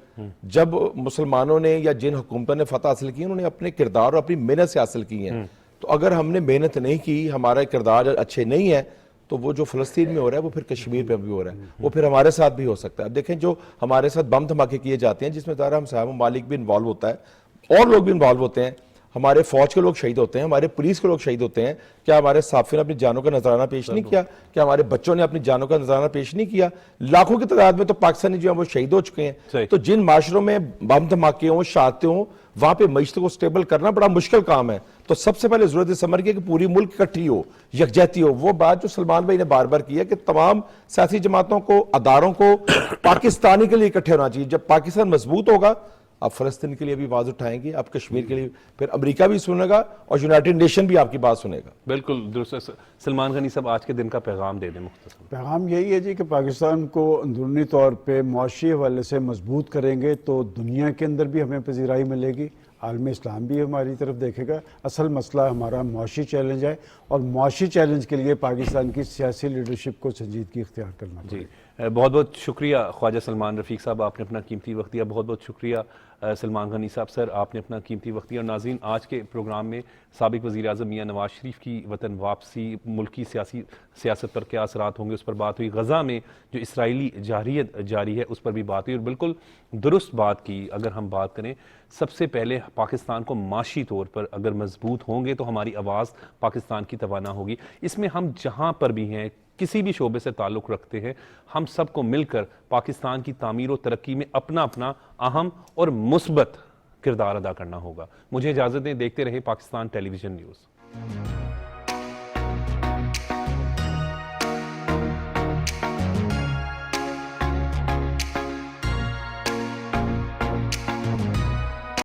B: جب مسلمانوں نے یا جن حکومتوں نے فتح حاصل کی, انہوں نے اپنے کردار اور اپنی محنت سے حاصل کی ہیں. تو اگر ہم نے محنت نہیں کی, ہمارا کردار اچھے نہیں ہے, تو وہ جو فلسطین میں ہو رہا ہے وہ پھر کشمیر پہ بھی ہو رہا ہے، وہ پھر ہمارے ساتھ بھی ہو سکتا ہے. اب دیکھیں جو ہمارے ساتھ بم دھماکے کیے جاتے ہیں جس میں ظاہر ہمسایہ ممالک بھی انوالو ہوتا ہے اور لوگ بھی انوالو ہوتے ہیں، ہمارے فوج کے لوگ شہید ہوتے ہیں، ہمارے پولیس کے لوگ شہید ہوتے ہیں. کیا ہمارے صحافیوں نے اپنی جانوں کا نذرانہ پیش نہیں کیا؟ کیا ہمارے بچوں نے اپنی جانوں کا نذرانہ پیش نہیں کیا؟ لاکھوں کی تعداد میں تو پاکستانی جو ہیں وہ شہید ہو چکے ہیں. تو جن معاشروں میں بم دھماکے ہوں، شہادتیں ہوں، وہاں پہ معیشت کو سٹیبل کرنا بڑا مشکل کام ہے. تو سب سے پہلے ضرورت اس امر کی ہے کہ پوری ملک اکٹھی ہو، یکجہتی ہو. وہ بات جو سلمان بھائی نے بار بار کی ہے کہ تمام سیاسی جماعتوں کو، اداروں کو پاکستانی کے لیے اکٹھے ہونا چاہیے. جب پاکستان مضبوط ہوگا آپ فلسطین کے لیے بھی آواز اٹھائیں گے، آپ کشمیر کے لیے، پھر امریکہ بھی سنے گا اور یونائٹڈ نیشن بھی آپ کی بات سنے گا.
A: بالکل درست. سلمان غنی صاحب آج کے دن کا پیغام دے دیں مختصر.
C: پیغام یہی ہے جی کہ پاکستان کو اندرونی طور پہ معاشی حوالے سے مضبوط کریں گے تو دنیا کے اندر بھی ہمیں پذیرائی ملے گی، عالم اسلام بھی ہماری طرف دیکھے گا. اصل مسئلہ ہمارا معاشی چیلنج ہے اور معاشی چیلنج کے لیے پاکستان کی سیاسی لیڈرشپ کو سنجیدگی اختیار کرنا
A: جی بہت بہت شکریہ خواجہ سلمان رفیق صاحب، آپ نے اپنا قیمتی وقت دیا. بہت بہت شکریہ سلمان غنی صاحب سر، آپ نے اپنا قیمتی وقت دیا. اور ناظرین، آج کے پروگرام میں سابق وزیر اعظم میاں نواز شریف کی وطن واپسی، ملک کی سیاست پر کیا اثرات ہوں گے اس پر بات ہوئی. غزہ میں جو اسرائیلی جارحیت جاری ہے اس پر بھی بات ہوئی، اور بالکل درست بات کی. اگر ہم بات کریں سب سے پہلے پاکستان کو معاشی طور پر اگر مضبوط ہوں گے تو ہماری آواز پاکستان کی توانا ہوگی. اس میں ہم جہاں پر بھی ہیں، کسی بھی شعبے سے تعلق رکھتے ہیں، ہم سب کو مل کر پاکستان کی تعمیر و ترقی میں اپنا اپنا اہم اور مثبت کردار ادا کرنا ہوگا. مجھے اجازت دیں، دیکھتے رہے پاکستان ٹیلی ویژن نیوز.